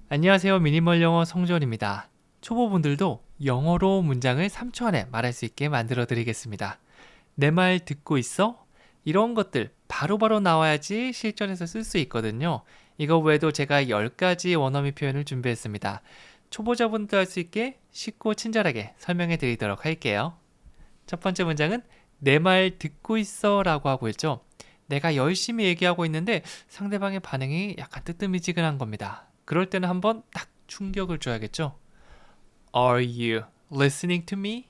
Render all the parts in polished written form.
안녕하세요. 미니멀 영어 성전입니다. 초보분들도 영어로 문장을 3초 안에 말할 수 있게 만들어 드리겠습니다. 내 말 듣고 있어? 이런 것들 바로바로 나와야지 실전에서 쓸 수 있거든요. 이거 외에도 제가 10가지 원어미 표현을 준비했습니다. 초보자분도 할 수 있게 쉽고 친절하게 설명해 드리도록 할게요. 첫 번째 문장은 내 말 듣고 있어 라고 하고 있죠. 내가 열심히 얘기하고 있는데 상대방의 반응이 약간 뜨뜨미지근한 겁니다. 그럴 때는 한번 딱 충격을 줘야겠죠. Are you listening to me?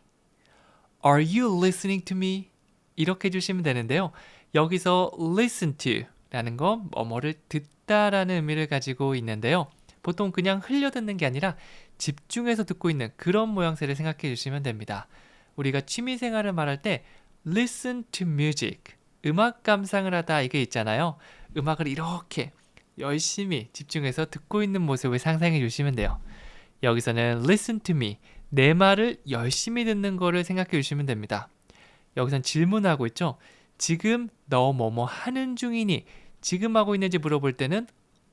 Are you listening to me? 이렇게 해주시면 되는데요. 여기서 listen to 라는 건 뭐뭐를 듣다라는 의미를 가지고 있는데요. 보통 그냥 흘려듣는 게 아니라 집중해서 듣고 있는 그런 모양새를 생각해 주시면 됩니다. 우리가 취미생활을 말할 때 listen to music, 음악 감상을 하다 이게 있잖아요. 음악을 이렇게 열심히 집중해서 듣고 있는 모습을 상상해 주시면 돼요. 여기서는 listen to me, 내 말을 열심히 듣는 거를 생각해 주시면 됩니다. 여기선 질문하고 있죠. 지금 너 뭐뭐 하는 중이니? 지금 하고 있는지 물어볼 때는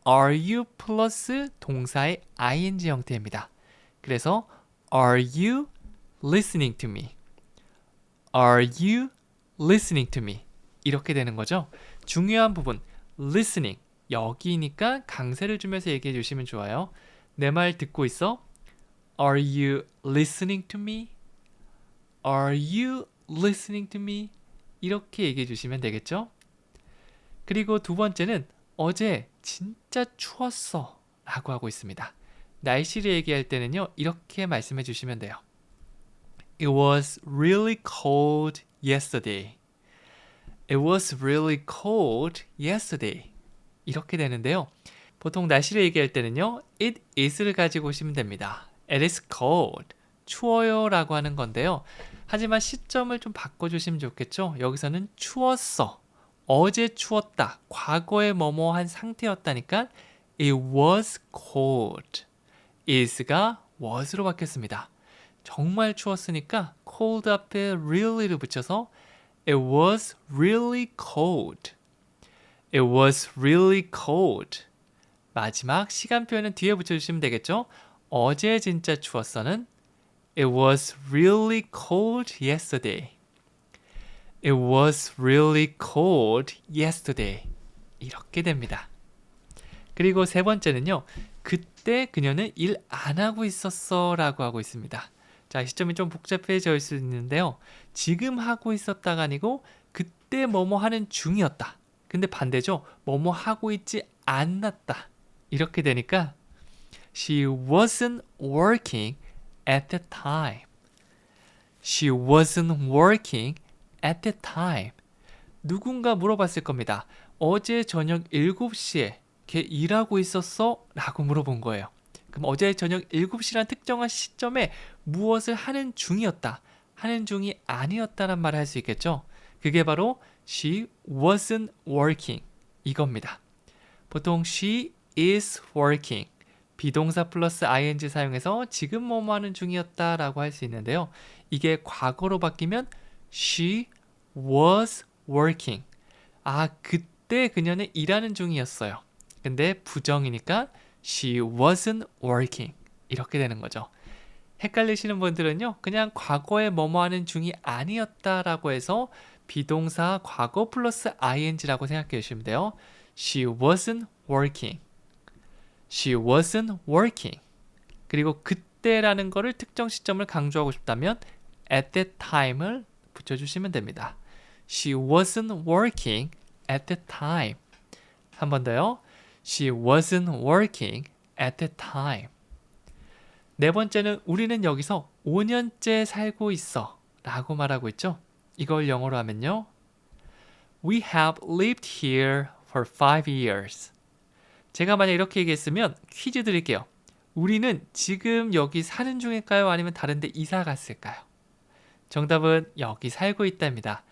are you 플러스 동사의 ing 형태입니다. 그래서 are you listening to me? Are you listening to me? 이렇게 되는 거죠. 중요한 부분 listening 여기니까 강세를 주면서 얘기해 주시면 좋아요. 내 말 듣고 있어? Are you listening to me? Are you listening to me? 이렇게 얘기해 주시면 되겠죠? 그리고 두 번째는 어제 진짜 추웠어 라고 하고 있습니다. 날씨를 얘기할 때는요, 이렇게 말씀해 주시면 돼요. It was really cold yesterday. It was really cold yesterday. 이렇게 되는데요. 보통 날씨를 얘기할 때는요. It is를 가지고 오시면 됩니다. It is cold. 추워요 라고 하는 건데요. 하지만 시점을 좀 바꿔주시면 좋겠죠. 여기서는 추웠어. 어제 추웠다. 과거에 뭐뭐 한 상태였다니까 It was cold. is가 was로 바뀌었습니다. 정말 추웠으니까 cold 앞에 really를 붙여서 It was really cold. It was really cold. 마지막 시간 표현은 뒤에 붙여주시면 되겠죠? 어제 진짜 추웠어는 It was really cold yesterday. It was really cold yesterday. 이렇게 됩니다. 그리고 세 번째는요. 그때 그녀는 일 안 하고 있었어 라고 하고 있습니다. 자, 시점이 좀 복잡해질 수 있는데요. 지금 하고 있었다가 아니고 그때 뭐뭐 하는 중이었다. 근데 반대죠. 뭐뭐 하고 있지 않았다. 이렇게 되니까 She wasn't working at the time. She wasn't working at the time. 누군가 물어봤을 겁니다. 어제 저녁 7시에 걔 일하고 있었어? 라고 물어본 거예요. 그럼 어제 저녁 7시란 특정한 시점에 무엇을 하는 중이었다. 하는 중이 아니었다는 말을 할 수 있겠죠. 그게 바로 she wasn't working 이겁니다. 보통 she is working 비동사 플러스 ing 사용해서 지금 뭐뭐 하는 중이었다 라고 할 수 있는데요. 이게 과거로 바뀌면 she was working. 아, 그때 그녀는 일하는 중이었어요. 근데 부정이니까 she wasn't working. 이렇게 되는 거죠. 헷갈리시는 분들은요. 그냥 과거에 뭐뭐 하는 중이 아니었다라고 해서 비동사 과거 플러스 ing라고 생각해 주시면 돼요. She wasn't working. She wasn't working. 그리고 그때라는 거를 특정 시점을 강조하고 싶다면 at that time을 붙여주시면 됩니다. She wasn't working at that time. 한 번 더요. She wasn't working at that time. 네 번째는 우리는 여기서 5년째 살고 있어 라고 말하고 있죠. 이걸 영어로 하면요. We have lived here for 5 years. 제가 만약 이렇게 얘기했으면 퀴즈 드릴게요. 우리는 지금 여기 사는 중일까요? 아니면 다른 데 이사 갔을까요? 정답은 여기 살고 있답니다.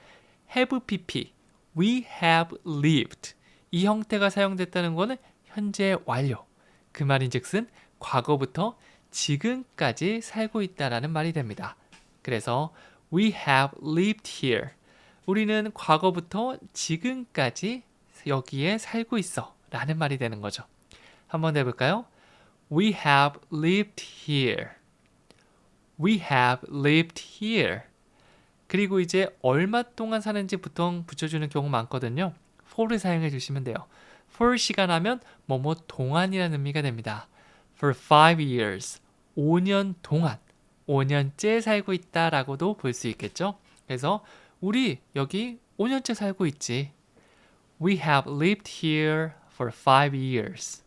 have pp, we have lived. 이 형태가 사용됐다는 것은 현재 완료. 그 말인즉슨 과거부터 지금까지 살고 있다라는 말이 됩니다. 그래서 we have lived here. 우리는 과거부터 지금까지 여기에 살고 있어 라는 말이 되는 거죠. 한번 해볼까요? We have lived here. We have lived here. 그리고 이제 얼마 동안 사는지 보통 붙여주는 경우 많거든요. for를 사용해 주시면 돼요. for 시간 하면 뭐뭐 동안이라는 의미가 됩니다. For 5 years. 5년 동안. 5년째 살고 있다라고도 볼 수 있겠죠. 그래서 우리 여기 5년째 살고 있지. We have lived here for 5 years.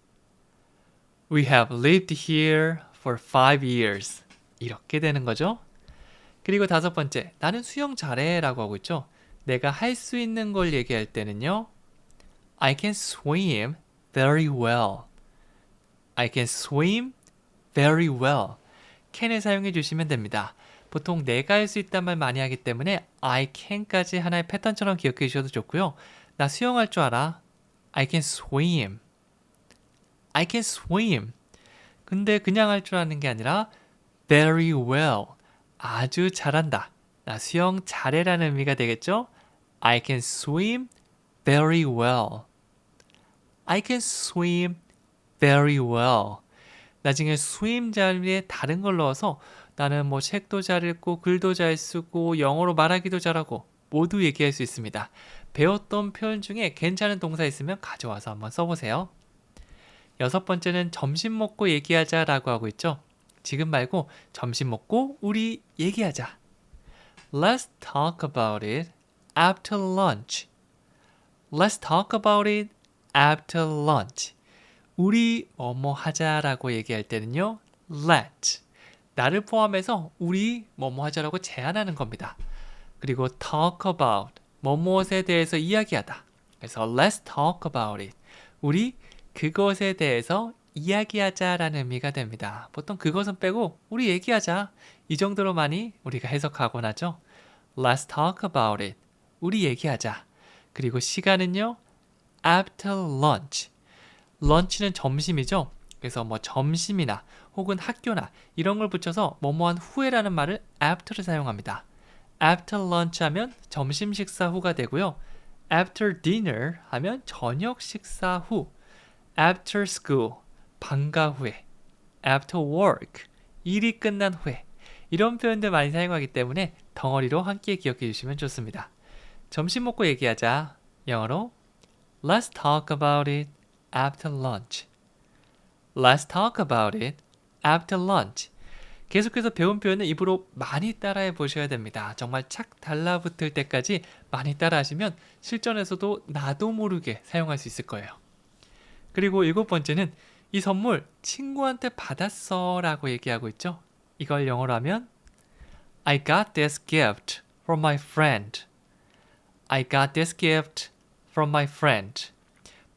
We have lived here for 5 years. 이렇게 되는 거죠. 그리고 다섯 번째, 나는 수영 잘해 라고 하고 있죠. 내가 할 수 있는 걸 얘기할 때는요. I can swim very well. I can swim very well. can을 사용해 주시면 됩니다. 보통 내가 할 수 있단 말 많이 하기 때문에 I can까지 하나의 패턴처럼 기억해 주셔도 좋고요. 나 수영할 줄 알아. I can swim. I can swim. 근데 그냥 할 줄 아는 게 아니라 very well. 아주 잘한다. 나 수영 잘해라는 의미가 되겠죠? I can swim very well. I can swim very well. 나중에 swim 자리에 다른 걸 넣어서 나는 뭐 책도 잘 읽고 글도 잘 쓰고 영어로 말하기도 잘하고 모두 얘기할 수 있습니다. 배웠던 표현 중에 괜찮은 동사 있으면 가져와서 한번 써보세요. 여섯 번째는 점심 먹고 얘기하자 라고 하고 있죠. 지금 말고 점심 먹고 우리 얘기하자. Let's talk about it after lunch. Let's talk about it after lunch. 우리 뭐뭐 하자라고 얘기할 때는요. Let. 나를 포함해서 우리 뭐뭐 하자라고 제안하는 겁니다. 그리고 talk about. 뭐무엇에 대해서 이야기하다. 그래서 let's talk about it. 우리 그것에 대해서 이야기하자라는 의미가 됩니다. 보통 그것은 빼고 우리 얘기하자. 이 정도로 많이 우리가 해석하곤 하죠. Let's talk about it. 우리 얘기하자. 그리고 시간은요. After lunch. lunch는 점심이죠. 그래서 뭐 점심이나 혹은 학교나 이런 걸 붙여서 뭐뭐한 후에라는 말을 after를 사용합니다. After lunch 하면 점심 식사 후가 되고요. After dinner 하면 저녁 식사 후. After school. 방과 후에, after work, 일이 끝난 후에 이런 표현들 많이 사용하기 때문에 덩어리로 함께 기억해 주시면 좋습니다. 점심 먹고 얘기하자. 영어로 Let's talk about it after lunch. Let's talk about it after lunch. 계속해서 배운 표현은 입으로 많이 따라해 보셔야 됩니다. 정말 착 달라붙을 때까지 많이 따라하시면 실전에서도 나도 모르게 사용할 수 있을 거예요. 그리고 일곱 번째는 이 선물 친구한테 받았어 라고 얘기하고 있죠. 이걸 영어로 하면 I got this gift from my friend. I got this gift from my friend.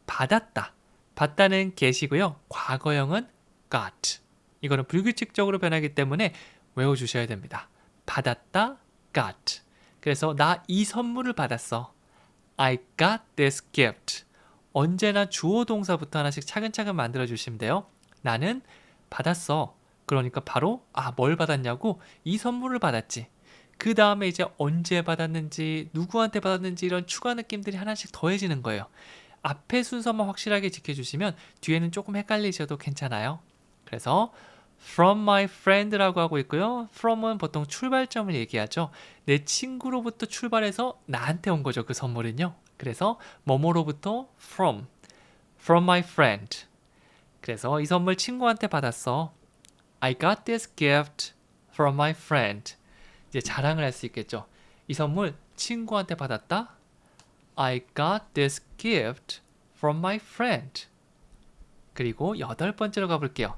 받았다. 받다는 get이고요. 과거형은 got. 이거는 불규칙적으로 변하기 때문에 외워주셔야 됩니다. 받았다, got. 그래서 나 이 선물을 받았어. I got this gift. 언제나 주어 동사부터 하나씩 차근차근 만들어 주시면 돼요. 나는 받았어. 그러니까 바로 뭘 받았냐고 이 선물을 받았지. 그 다음에 이제 언제 받았는지 누구한테 받았는지 이런 추가 느낌들이 하나씩 더해지는 거예요. 앞에 순서만 확실하게 지켜주시면 뒤에는 조금 헷갈리셔도 괜찮아요. 그래서 from my friend라고 하고 있고요. from은 보통 출발점을 얘기하죠. 내 친구로부터 출발해서 나한테 온 거죠. 그 선물은요. 그래서 뭐뭐로부터 from my friend. 그래서 이 선물 친구한테 받았어. I got this gift from my friend. 이제 자랑을 할 수 있겠죠. 이 선물 친구한테 받았다. I got this gift from my friend. 그리고 여덟 번째로 가볼게요.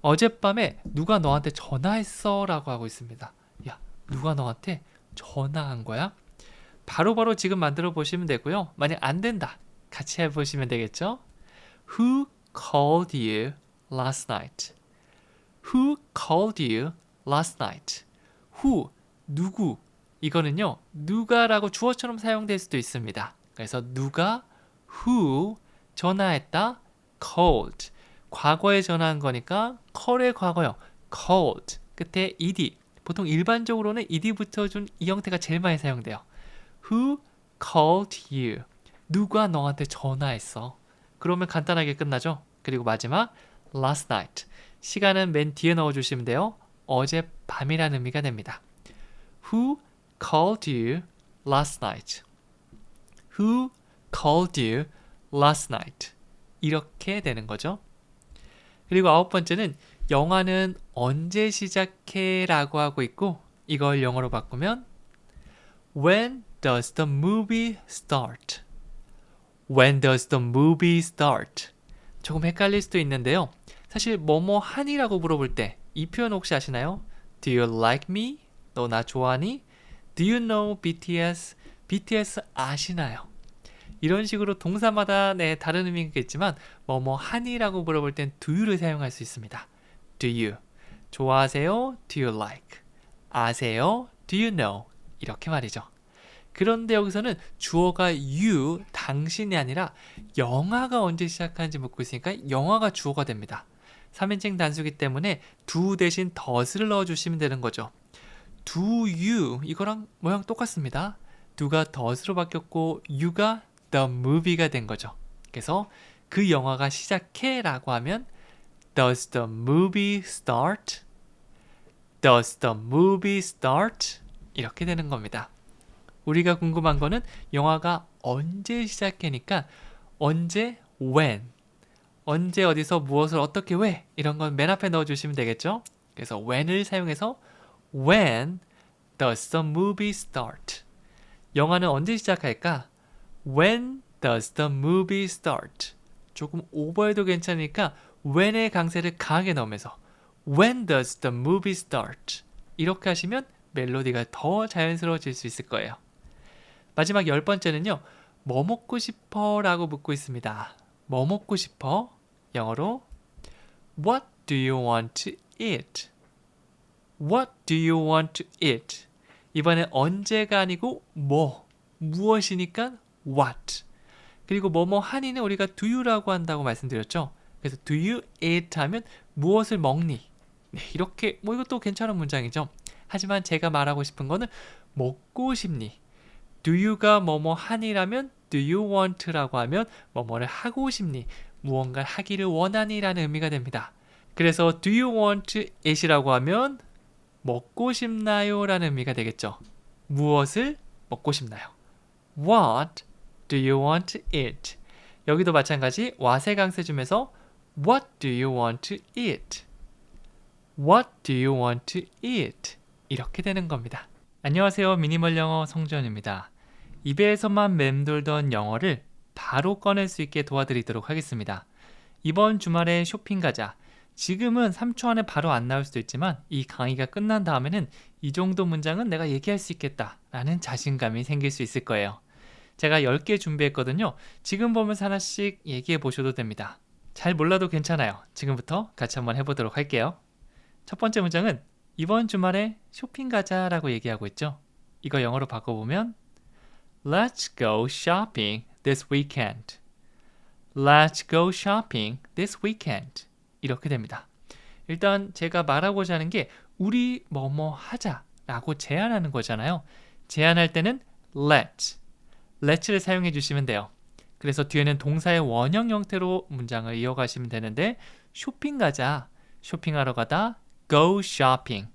어젯밤에 누가 너한테 전화했어 라고 하고 있습니다. 야, 누가 너한테 전화한 거야? 바로바로 지금 만들어 보시면 되고요. 만약 안 된다. 같이 해보시면 되겠죠? Who called you last night? Who called you last night? Who, 누구. 이거는요. 누가라고 주어처럼 사용될 수도 있습니다. 그래서 누가 who 전화했다. called. 과거에 전화한 거니까 call의 과거요. called. 끝에 ed. 보통 일반적으로는 ed 붙여준 이 형태가 제일 많이 사용돼요. Who called you? 누가 너한테 전화했어? 그러면 간단하게 끝나죠? 그리고 마지막 last night. 시간은 맨 뒤에 넣어주시면 돼요. 어젯밤이라는 의미가 됩니다. Who called you last night? Who called you last night? 이렇게 되는 거죠. 그리고 9번째는 영화는 언제 시작해? 라고 하고 있고 이걸 영어로 바꾸면 When does the movie start? When does the movie start? 조금 헷갈릴 수도 있는데요. 사실 뭐뭐 하니라고 물어볼 때 이 표현 혹시 아시나요? Do you like me? 너 나 좋아하니? Do you know BTS? BTS 아시나요? 이런 식으로 동사마다 다른 의미겠지만 뭐뭐 하니라고 물어볼 땐 do you를 사용할 수 있습니다. Do you? 좋아하세요? Do you like? 아세요? Do you know? 이렇게 말이죠. 그런데 여기서는 주어가 you, 당신이 아니라 영화가 언제 시작하는지 묻고 있으니까 영화가 주어가 됩니다. 3인칭 단수기 때문에 do 대신 does를 넣어주시면 되는 거죠. Do you, 이거랑 모양 똑같습니다. do가 does로 바뀌었고 you가 the movie가 된 거죠. 그래서 그 영화가 시작해 라고 하면 Does the movie start? Does the movie start? 이렇게 되는 겁니다. 우리가 궁금한 거는 영화가 언제 시작하니까 언제, when, 언제 어디서 무엇을 어떻게 왜 이런 건 맨 앞에 넣어주시면 되겠죠. 그래서 when을 사용해서 When does the movie start? 영화는 언제 시작할까? When does the movie start? 조금 오버해도 괜찮으니까 when의 강세를 강하게 넣으면서 When does the movie start? 이렇게 하시면 멜로디가 더 자연스러워질 수 있을 거예요. 마지막 10번째는요. 뭐 먹고 싶어? 라고 묻고 있습니다. 뭐 먹고 싶어? 영어로 What do you want to eat? What do you want to eat? 이번엔 언제가 아니고 무엇이니까 what. 그리고 뭐뭐 하니는 우리가 do you라고 한다고 말씀드렸죠. 그래서 do you eat 하면 무엇을 먹니? 네, 이렇게 이것도 괜찮은 문장이죠. 하지만 제가 말하고 싶은 거는 먹고 싶니? do you가 뭐뭐 하니라면 do you want라고 하면 뭐뭐를 하고 싶니? 무언가를 하기를 원하니 라는 의미가 됩니다. 그래서 do you want it이라고 하면 먹고 싶나요? 라는 의미가 되겠죠. 무엇을 먹고 싶나요? What do you want to eat? 여기도 마찬가지 what의 강세 주면서 What do you want to eat? What do you want to eat? 이렇게 되는 겁니다. 안녕하세요. 미니멀 영어 성주현입니다. 입에서만 맴돌던 영어를 바로 꺼낼 수 있게 도와드리도록 하겠습니다. 이번 주말에 쇼핑 가자. 지금은 3초 안에 바로 안 나올 수도 있지만 이 강의가 끝난 다음에는 이 정도 문장은 내가 얘기할 수 있겠다 라는 자신감이 생길 수 있을 거예요. 제가 10개 준비했거든요. 지금 보면서 하나씩 얘기해 보셔도 됩니다. 잘 몰라도 괜찮아요. 지금부터 같이 한번 해보도록 할게요. 첫 번째 문장은 이번 주말에 쇼핑 가자 라고 얘기하고 있죠. 이거 영어로 바꿔보면 Let's go shopping this weekend. Let's go shopping this weekend. 이렇게 됩니다. 일단 제가 말하고자 하는 게 우리 뭐뭐 하자 라고 제안하는 거잖아요. 제안할 때는 let's를 사용해 주시면 돼요. 그래서 뒤에는 동사의 원형 형태로 문장을 이어가시면 되는데 쇼핑 가자, 쇼핑하러 가다, go shopping,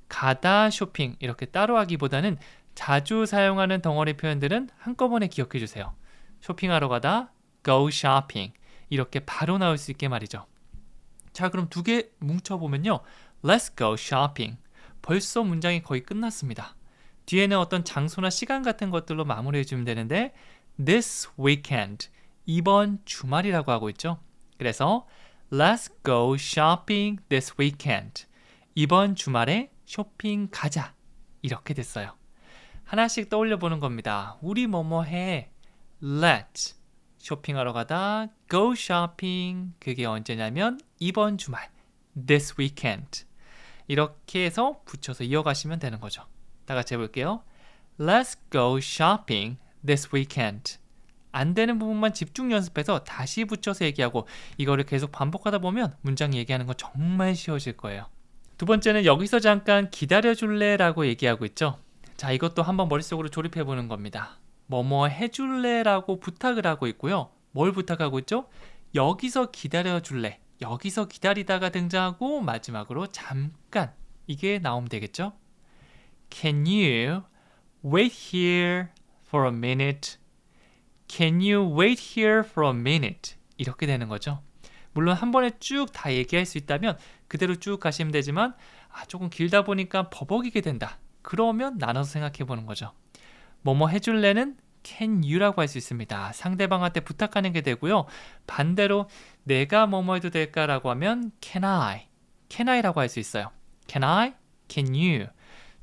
가다 쇼핑 이렇게 따로 하기보다는 자주 사용하는 덩어리 표현들은 한꺼번에 기억해 주세요. 쇼핑하러 가다, go shopping 이렇게 바로 나올 수 있게 말이죠. 자, 그럼 두 개 뭉쳐보면요. Let's go shopping. 벌써 문장이 거의 끝났습니다. 뒤에는 어떤 장소나 시간 같은 것들로 마무리해주면 되는데 This weekend, 이번 주말이라고 하고 있죠. 그래서 Let's go shopping this weekend. 이번 주말에 쇼핑 가자. 이렇게 됐어요. 하나씩 떠올려 보는 겁니다. 우리 뭐뭐 해. Let's 쇼핑하러 가다 go shopping. 그게 언제냐면 이번 주말 this weekend. 이렇게 해서 붙여서 이어가시면 되는 거죠. 다 같이 해볼게요. Let's go shopping this weekend. 안 되는 부분만 집중 연습해서 다시 붙여서 얘기하고 이거를 계속 반복하다 보면 문장 얘기하는 건 정말 쉬워질 거예요. 두 번째는 여기서 잠깐 기다려줄래? 라고 얘기하고 있죠. 자, 이것도 한번 머릿속으로 조립해 보는 겁니다. 뭐뭐 해줄래? 라고 부탁을 하고 있고요. 뭘 부탁하고 있죠? 여기서 기다려줄래? 여기서 기다리다가 등장하고 마지막으로 잠깐 이게 나오면 되겠죠? Can you wait here for a minute? Can you wait here for a minute? 이렇게 되는 거죠. 물론 한 번에 쭉 다 얘기할 수 있다면 그대로 쭉 가시면 되지만 조금 길다 보니까 버벅이게 된다. 그러면 나눠서 생각해 보는 거죠. 뭐뭐 해줄래는 can you라고 할 수 있습니다. 상대방한테 부탁하는 게 되고요. 반대로 내가 뭐뭐 해도 될까라고 하면 can I라고 할 수 있어요. Can I? Can you?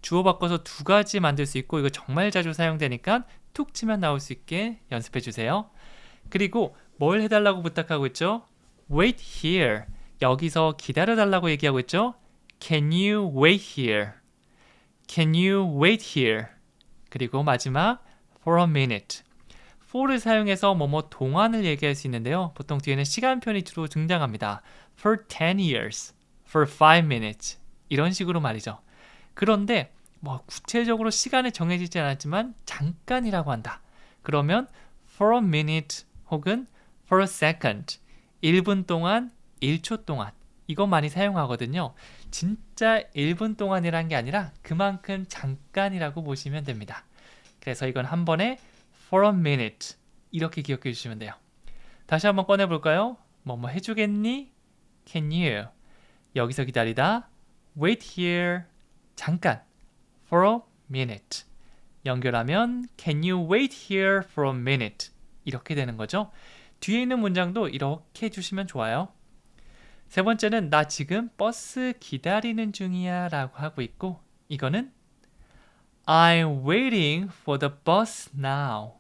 주어 바꿔서 두 가지 만들 수 있고 이거 정말 자주 사용되니까 툭 치면 나올 수 있게 연습해 주세요. 그리고 뭘 해달라고 부탁하고 있죠? Wait here. 여기서 기다려달라고 얘기하고 있죠? Can you wait here? Can you wait here? 그리고 마지막 for a minute. for를 사용해서 뭐뭐 동안을 얘기할 수 있는데요. 보통 뒤에는 시간편이 주로 등장합니다. For 10 years, for 5 minutes 이런 식으로 말이죠. 그런데 뭐 구체적으로 시간이 정해지지 않았지만 잠깐이라고 한다. 그러면 for a minute 혹은 for a second 1분 동안, 1초 동안 이거 많이 사용하거든요. 진짜 1분 동안이란 게 아니라 그만큼 잠깐이라고 보시면 됩니다. 그래서 이건 한 번에 for a minute 이렇게 기억해 주시면 돼요. 다시 한번 꺼내볼까요? 뭐뭐 해주겠니? Can you? 여기서 기다리다 wait here 잠깐 for a minute 연결하면 Can you wait here for a minute? 이렇게 되는 거죠. 뒤에 있는 문장도 이렇게 해주시면 좋아요. 세 번째는 나 지금 버스 기다리는 중이야 라고 하고 있고 이거는 I'm waiting for the bus now.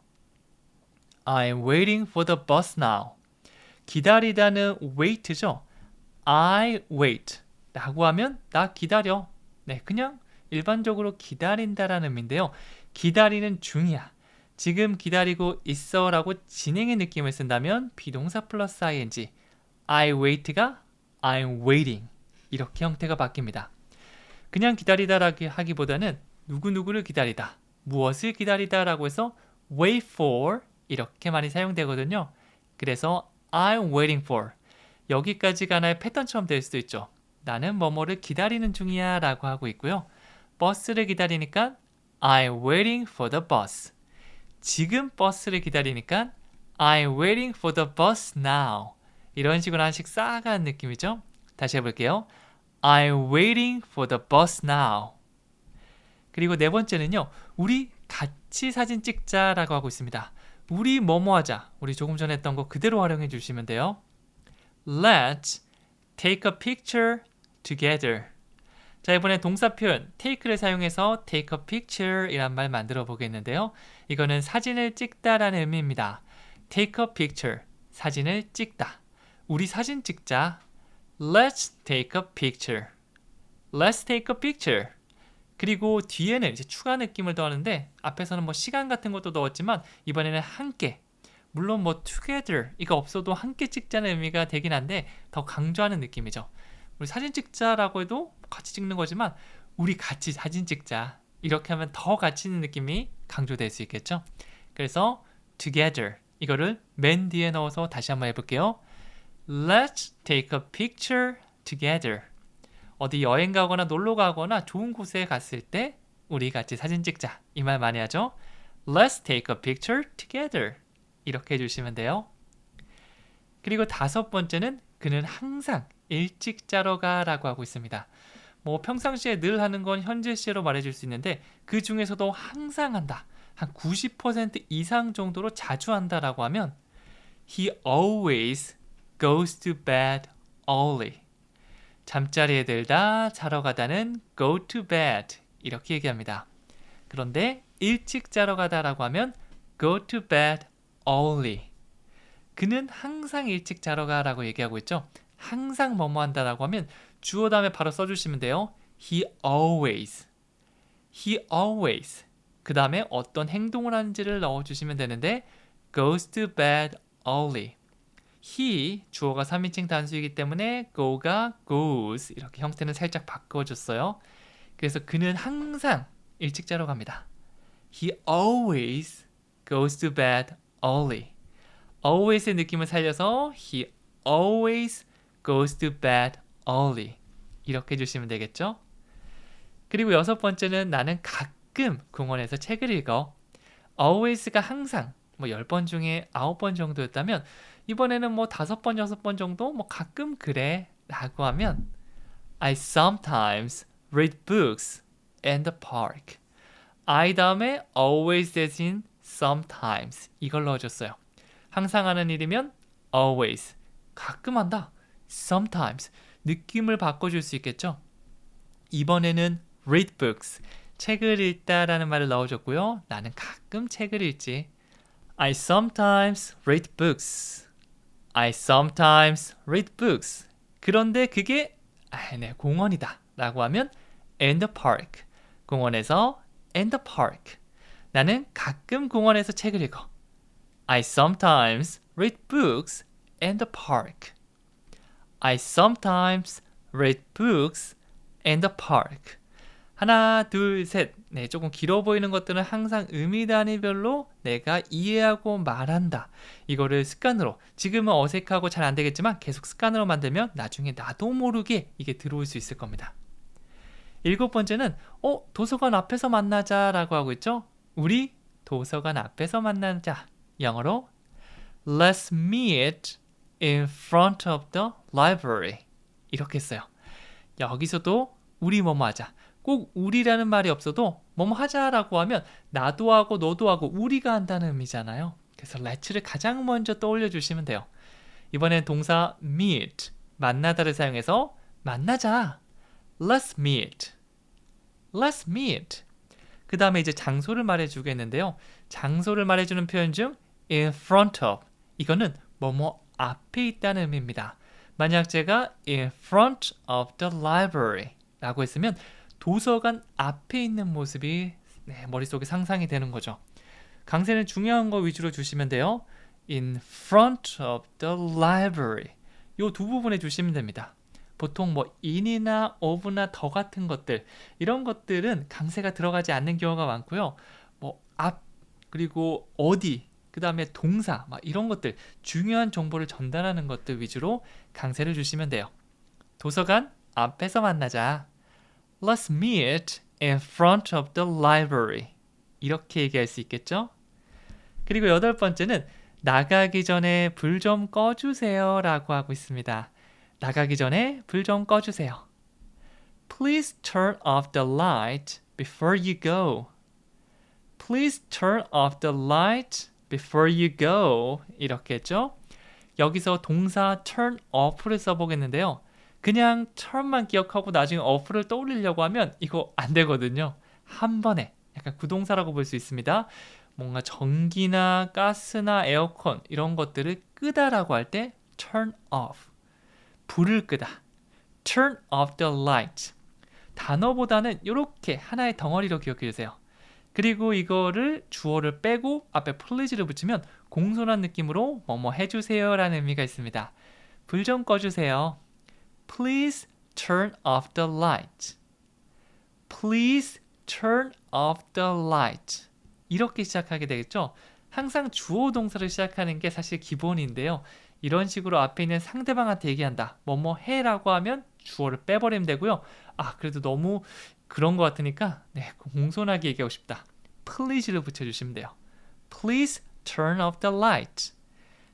I'm waiting for the bus now. 기다리다는 wait죠. I wait 라고 하면 나 기다려. 네, 그냥 일반적으로 기다린다라는 의미인데요. 기다리는 중이야. 지금 기다리고 있어 라고 진행의 느낌을 쓴다면 비동사 플러스 ing I wait가 I'm waiting 이렇게 형태가 바뀝니다. 그냥 기다리다라고 하기보다는 누구누구를 기다리다, 무엇을 기다리다 라고 해서 wait for 이렇게 많이 사용되거든요. 그래서 I'm waiting for 여기까지가 하나의 패턴처럼 될 수도 있죠. 나는 뭐뭐를 기다리는 중이야 라고 하고 있고요. 버스를 기다리니까 I'm waiting for the bus. 지금 버스를 기다리니까 I'm waiting for the bus now. 이런 식으로 하나씩 쌓아가는 느낌이죠. 다시 해볼게요. I'm waiting for the bus now. 그리고 네 번째는요. 우리 같이 사진 찍자라고 하고 있습니다. 우리 뭐뭐 하자. 우리 조금 전에 했던 거 그대로 활용해 주시면 돼요. Let's take a picture together. 자, 이번에 동사 표현 take를 사용해서 take a picture 이란 말 만들어 보겠는데요. 이거는 사진을 찍다라는 의미입니다. take a picture, 사진을 찍다. 우리 사진 찍자. Let's take a picture. Let's take a picture. 그리고 뒤에는 이제 추가 느낌을 더하는데 앞에서는 뭐 시간 같은 것도 넣었지만 이번에는 함께. 물론 뭐 together 이거 없어도 함께 찍자는 의미가 되긴 한데 더 강조하는 느낌이죠. 우리 사진 찍자라고 해도 같이 찍는 거지만 우리 같이 사진 찍자 이렇게 하면 더 같이 있는 느낌이 강조될 수 있겠죠. 그래서 together 이거를 맨 뒤에 넣어서 다시 한번 해볼게요. Let's take a picture together. 어디 여행 가거나 놀러 가거나 좋은 곳에 갔을 때 우리 같이 사진 찍자 이 말 많이 하죠. Let's take a picture together 이렇게 해주시면 돼요. 그리고 다섯 번째는 그는 항상 일찍 자러 가라고 하고 있습니다. 뭐 평상시에 늘 하는 건 현재 시제로 말해줄 수 있는데 그 중에서도 항상 한다. 한 90% 이상 정도로 자주 한다라고 하면 He always goes to bed early. 잠자리에 들다 자러 가다는 go to bed 이렇게 얘기합니다. 그런데 일찍 자러 가다라고 하면 go to bed early. 그는 항상 일찍 자러 가라고 얘기하고 있죠. 항상 뭐뭐 한다라고 하면 주어 다음에 바로 써주시면 돼요. He always. He always. 그 다음에 어떤 행동을 하는지를 넣어주시면 되는데 goes to bed early. He 주어가 3인칭 단수이기 때문에 go가 goes 이렇게 형태는 살짝 바꿔줬어요. 그래서 그는 항상 일찍 자러 갑니다. He always goes to bed early. always의 느낌을 살려서 He always goes to bed early. 이렇게 해주시면 되겠죠? 그리고 여섯 번째는 나는 가끔 공원에서 책을 읽어. always가 항상 뭐 10번 중에 9번 정도였다면 이번에는 뭐 5번, 6번 정도 뭐 가끔 그래 라고 하면 I sometimes read books in the park. I 다음에 always 대신 sometimes 이걸 넣어줬어요. 항상 하는 일이면 always, 가끔 한다 sometimes, 느낌을 바꿔줄 수 있겠죠. 이번에는 read books, 책을 읽다라는 말을 넣어줬고요. 나는 가끔 책을 읽지. I sometimes read books. I sometimes read books. 그런데 그게 공원이다 라고 하면 in the park. 공원에서 in the park. 나는 가끔 공원에서 책을 읽어. I sometimes read books in the park. I sometimes read books in the park. 하나, 둘, 셋. 네, 조금 길어 보이는 것들은 항상 의미 단위별로 내가 이해하고 말한다. 이거를 습관으로, 지금은 어색하고 잘 안 되겠지만 계속 습관으로 만들면 나중에 나도 모르게 이게 들어올 수 있을 겁니다. 일곱 번째는 도서관 앞에서 만나자 라고 하고 있죠. 우리 도서관 앞에서 만나자. 영어로 Let's meet in front of the library. 이렇게 써요. 여기서도 우리 뭐뭐 하자. 꼭 우리라는 말이 없어도 뭐뭐 하자라고 하면 나도 하고 너도 하고 우리가 한다는 의미잖아요. 그래서 let's를 가장 먼저 떠올려 주시면 돼요. 이번엔 동사 meet, 만나다를 사용해서 만나자. Let's meet. Let's meet. 그 다음에 이제 장소를 말해주겠는데요. 장소를 말해주는 표현 중 in front of, 이거는 뭐뭐 앞에 있다는 의미입니다. 만약 제가 in front of the library 라고 했으면 도서관 앞에 있는 모습이 머릿속에 상상이 되는 거죠. 강세는 중요한 거 위주로 주시면 돼요. In front of the library. 이 두 부분에 주시면 됩니다. 보통 뭐 in이나 of나 더 같은 것들, 이런 것들은 강세가 들어가지 않는 경우가 많고요. 뭐 앞, 그리고 어디, 그 다음에 동사, 막 이런 것들, 중요한 정보를 전달하는 것들 위주로 강세를 주시면 돼요. 도서관 앞에서 만나자. Let's meet in front of the library. 이렇게 얘기할 수 있겠죠? 그리고 여덟 번째는 나가기 전에 불 좀 꺼주세요 라고 하고 있습니다. 나가기 전에 불 좀 꺼주세요. Please turn off the light before you go. Please turn off the light before you go. 이렇게 했죠? 여기서 동사 turn off를 써보겠는데요. 그냥 turn만 기억하고 나중에 off를 떠올리려고 하면 이거 안 되거든요. 한 번에 약간 구동사라고 볼 수 있습니다. 뭔가 전기나 가스나 에어컨 이런 것들을 끄다라고 할 때 turn off. 불을 끄다. turn off the light. 단어보다는 이렇게 하나의 덩어리로 기억해 주세요. 그리고 이거를 주어를 빼고 앞에 please를 붙이면 공손한 느낌으로 뭐뭐 해주세요 라는 의미가 있습니다. 불 좀 꺼주세요. Please turn off the light. Please turn off the light. 이렇게 시작하게 되겠죠? 항상 주어 동사를 시작하는 게 사실 기본인데요. 이런 식으로 앞에 있는 상대방한테 얘기한다. 뭐뭐 해라고 하면 주어를 빼버리면 되고요. 그래도 너무 그런 것 같으니까 공손하게 얘기하고 싶다. Please를 붙여주시면 돼요. Please turn off the light.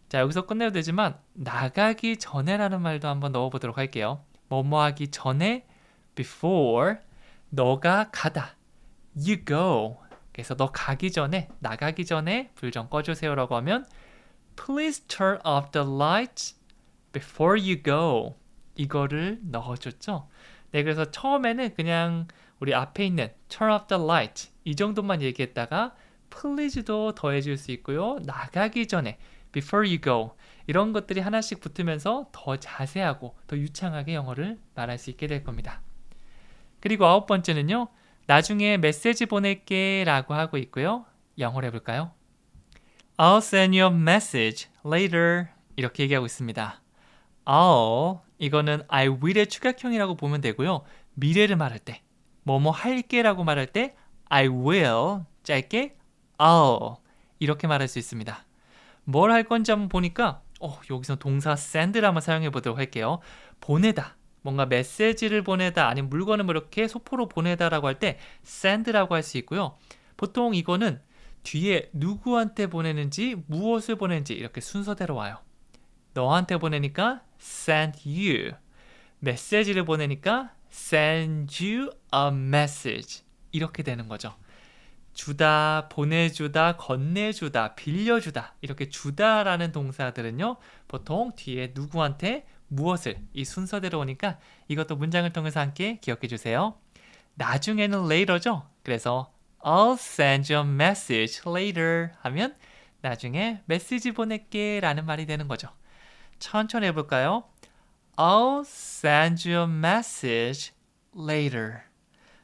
자, 여기서 끝내도 되지만 나가기 전에라는 말도 한번 넣어보도록 할게요. 뭐뭐 하기 전에 before, 너가 가다. You go. 그래서 너 가기 전에, 나가기 전에 불 좀 꺼주세요 라고 하면 Please turn off the light before you go. 이거를 넣어줬죠. 네, 그래서 처음에는 그냥 우리 앞에 있는 turn off the light 이 정도만 얘기했다가 please도 더해줄 수 있고요. 나가기 전에 before you go 이런 것들이 하나씩 붙으면서 더 자세하고 더 유창하게 영어를 말할 수 있게 될 겁니다. 그리고 아홉 번째는요. 나중에 메시지 보낼게 라고 하고 있고요. 영어로 해볼까요? I'll send you a message later 이렇게 얘기하고 있습니다. I'll 이거는 I will의 축약형이라고 보면 되고요. 미래를 말할 때 뭐뭐 할게 라고 말할 때 I will 짧게 I'll 이렇게 말할 수 있습니다. 뭘 할 건지 한번 보니까 여기서 동사 send를 한번 사용해 보도록 할게요. 보내다. 뭔가 메시지를 보내다 아니면 물건을 뭐 이렇게 소포로 보내다라고 할 때 send라고 할 수 있고요. 보통 이거는 뒤에 누구한테 보내는지 무엇을 보내는지 이렇게 순서대로 와요. 너한테 보내니까 send you. 메시지를 보내니까 send you a message. 이렇게 되는 거죠. 주다, 보내주다, 건네주다, 빌려주다 이렇게 주다라는 동사들은요 보통 뒤에 누구한테 무엇을 이 순서대로 오니까 이것도 문장을 통해서 함께 기억해 주세요. 나중에는 later죠. 그래서 I'll send you a message later 하면 나중에 메시지 보낼게 라는 말이 되는 거죠. 천천히 해볼까요? I'll send you a message later.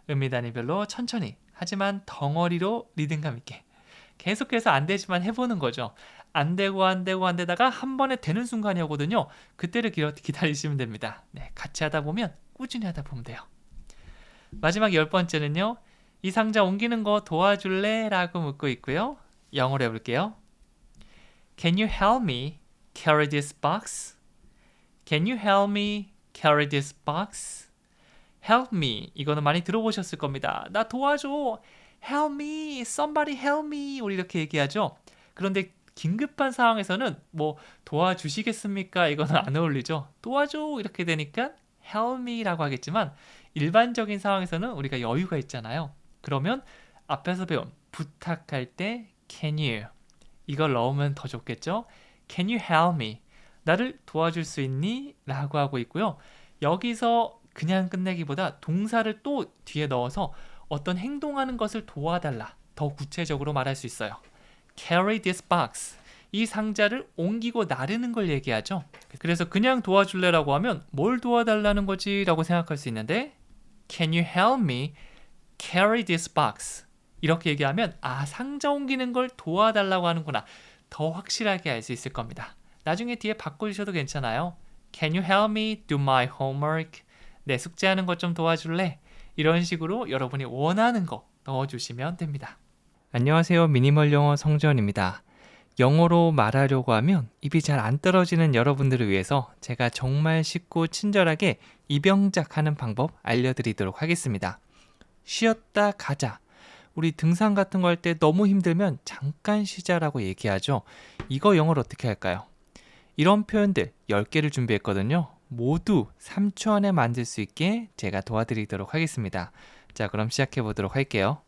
음미단위별로 천천히 하지만 덩어리로 리듬감 있게 계속해서 안 되지만 해보는 거죠. 안 되고 안 되고 안 되다가 한 번에 되는 순간이 오거든요. 그때를 기다리시면 됩니다. 네, 같이 하다 보면 꾸준히 하다 보면 돼요. 마지막 10번째는요. 이 상자 옮기는 거 도와줄래? 라고 묻고 있고요. 영어로 해볼게요. Can you help me carry this box? Can you help me carry this box? Help me. 이거는 많이 들어보셨을 겁니다. 나 도와줘. Help me. Somebody help me. 우리 이렇게 얘기하죠. 그런데 긴급한 상황에서는 뭐 도와주시겠습니까? 이거는 안 어울리죠. 도와줘. 이렇게 되니까 help me라고 하겠지만 일반적인 상황에서는 우리가 여유가 있잖아요. 그러면 앞에서 배운 부탁할 때 can you 이걸 넣으면 더 좋겠죠. Can you help me? 나를 도와줄 수 있니? 라고 하고 있고요. 여기서 그냥 끝내기보다 동사를 또 뒤에 넣어서 어떤 행동하는 것을 도와달라. 더 구체적으로 말할 수 있어요. Carry this box. 이 상자를 옮기고 나르는 걸 얘기하죠. 그래서 그냥 도와줄래라고 하면 뭘 도와달라는 거지? 라고 생각할 수 있는데 Can you help me carry this box? 이렇게 얘기하면 상자 옮기는 걸 도와달라고 하는구나. 더 확실하게 알 수 있을 겁니다. 나중에 뒤에 바꿔주셔도 괜찮아요. Can you help me do my homework? 내 숙제하는 것 좀 도와줄래? 이런 식으로 여러분이 원하는 거 넣어주시면 됩니다. 안녕하세요. 미니멀 영어 성재원입니다. 영어로 말하려고 하면 입이 잘 안 떨어지는 여러분들을 위해서 제가 정말 쉽고 친절하게 입영작하는 방법 알려드리도록 하겠습니다. 쉬었다 가자. 우리 등산 같은 거 할 때 너무 힘들면 잠깐 쉬자라고 얘기하죠. 이거 영어로 어떻게 할까요? 이런 표현들 10개를 준비했거든요. 모두 3초 안에 만들 수 있게 제가 도와드리도록 하겠습니다. 자, 그럼 시작해 보도록 할게요.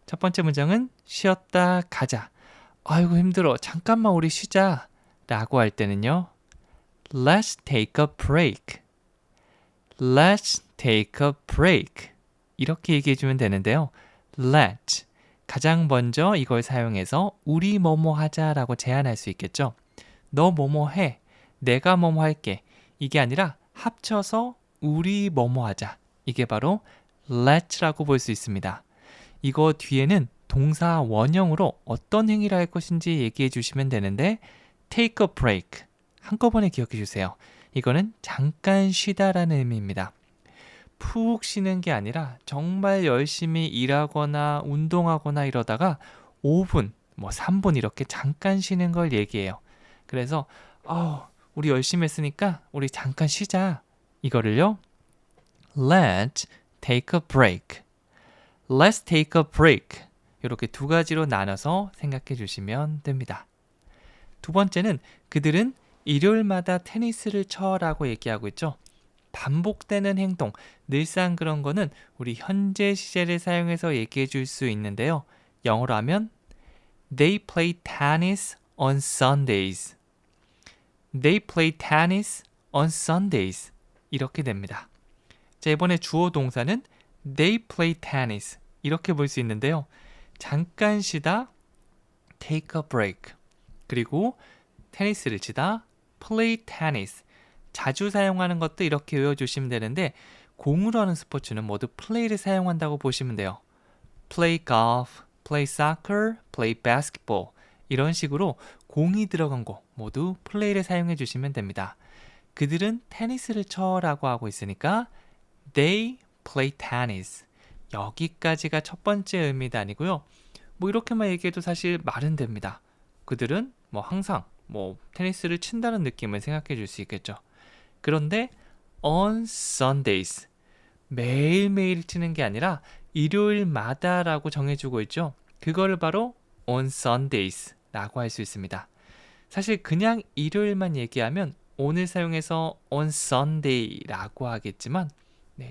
첫 번째 문장은 쉬었다 가자. 아이고 힘들어. 잠깐만 우리 쉬자. 라고 할 때는요. Let's take a break. Let's take a break. 이렇게 얘기해 주면 되는데요. Let. 가장 먼저 이걸 사용해서 우리 뭐뭐 하자라고 제안할 수 있겠죠. 너 뭐뭐 해. 내가 뭐뭐 할게. 이게 아니라 합쳐서 우리 뭐뭐 하자. 이게 바로 let라고 볼 수 있습니다. 이거 뒤에는 동사 원형으로 어떤 행위를 할 것인지 얘기해 주시면 되는데 take a break. 한꺼번에 기억해 주세요. 이거는 잠깐 쉬다라는 의미입니다. 푹 쉬는 게 아니라 정말 열심히 일하거나 운동하거나 이러다가 5분, 3분 이렇게 잠깐 쉬는 걸 얘기해요. 그래서 우리 열심히 했으니까 우리 잠깐 쉬자. 이거를요. Let's take a break. Let's take a break. 이렇게 두 가지로 나눠서 생각해 주시면 됩니다. 두 번째는 그들은 일요일마다 테니스를 쳐라고 얘기하고 있죠. 반복되는 행동, 늘상 그런 거는 우리 현재 시제를 사용해서 얘기해 줄 수 있는데요. 영어로 하면 They play tennis on Sundays. They play tennis on Sundays. 이렇게 됩니다. 자, 이번에 주어 동사는 They play tennis. 이렇게 볼 수 있는데요. 잠깐 쉬다, take a break. 그리고 테니스를 치다, play tennis. 자주 사용하는 것도 이렇게 외워주시면 되는데 공으로 하는 스포츠는 모두 play를 사용한다고 보시면 돼요. play golf, play soccer, play basketball. 이런 식으로 공이 들어간 거 모두 play를 사용해 주시면 됩니다. 그들은 테니스를 쳐라고 하고 있으니까 they play tennis. 여기까지가 첫 번째 의미도 아니고요. 이렇게만 얘기해도 사실 말은 됩니다. 그들은 항상 뭐 테니스를 친다는 느낌을 생각해 줄 수 있겠죠. 그런데 on Sundays, 매일매일 치는 게 아니라 일요일마다라고 정해주고 있죠. 그거를 바로 on Sundays 라고 할 수 있습니다. 사실 그냥 일요일만 얘기하면 오늘 사용해서 on Sunday라고 하겠지만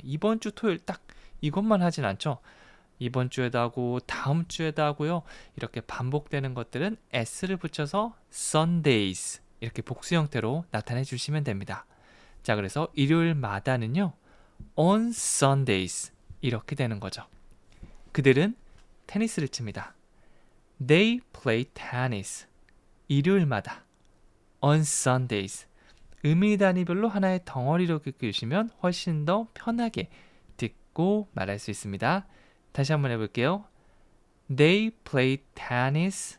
이번 주 토요일 딱 이것만 하진 않죠. 이번 주에도 하고 다음 주에도 하고요. 이렇게 반복되는 것들은 s를 붙여서 Sundays 이렇게 복수 형태로 나타내 주시면 됩니다. 자, 그래서 일요일마다는요. on Sundays 이렇게 되는 거죠. 그들은 테니스를 칩니다. They play tennis. 일요일마다. on Sundays. 의미 단위별로 하나의 덩어리로 겪으시면 훨씬 더 편하게 듣고 말할 수 있습니다. 다시 한번 해볼게요. They play tennis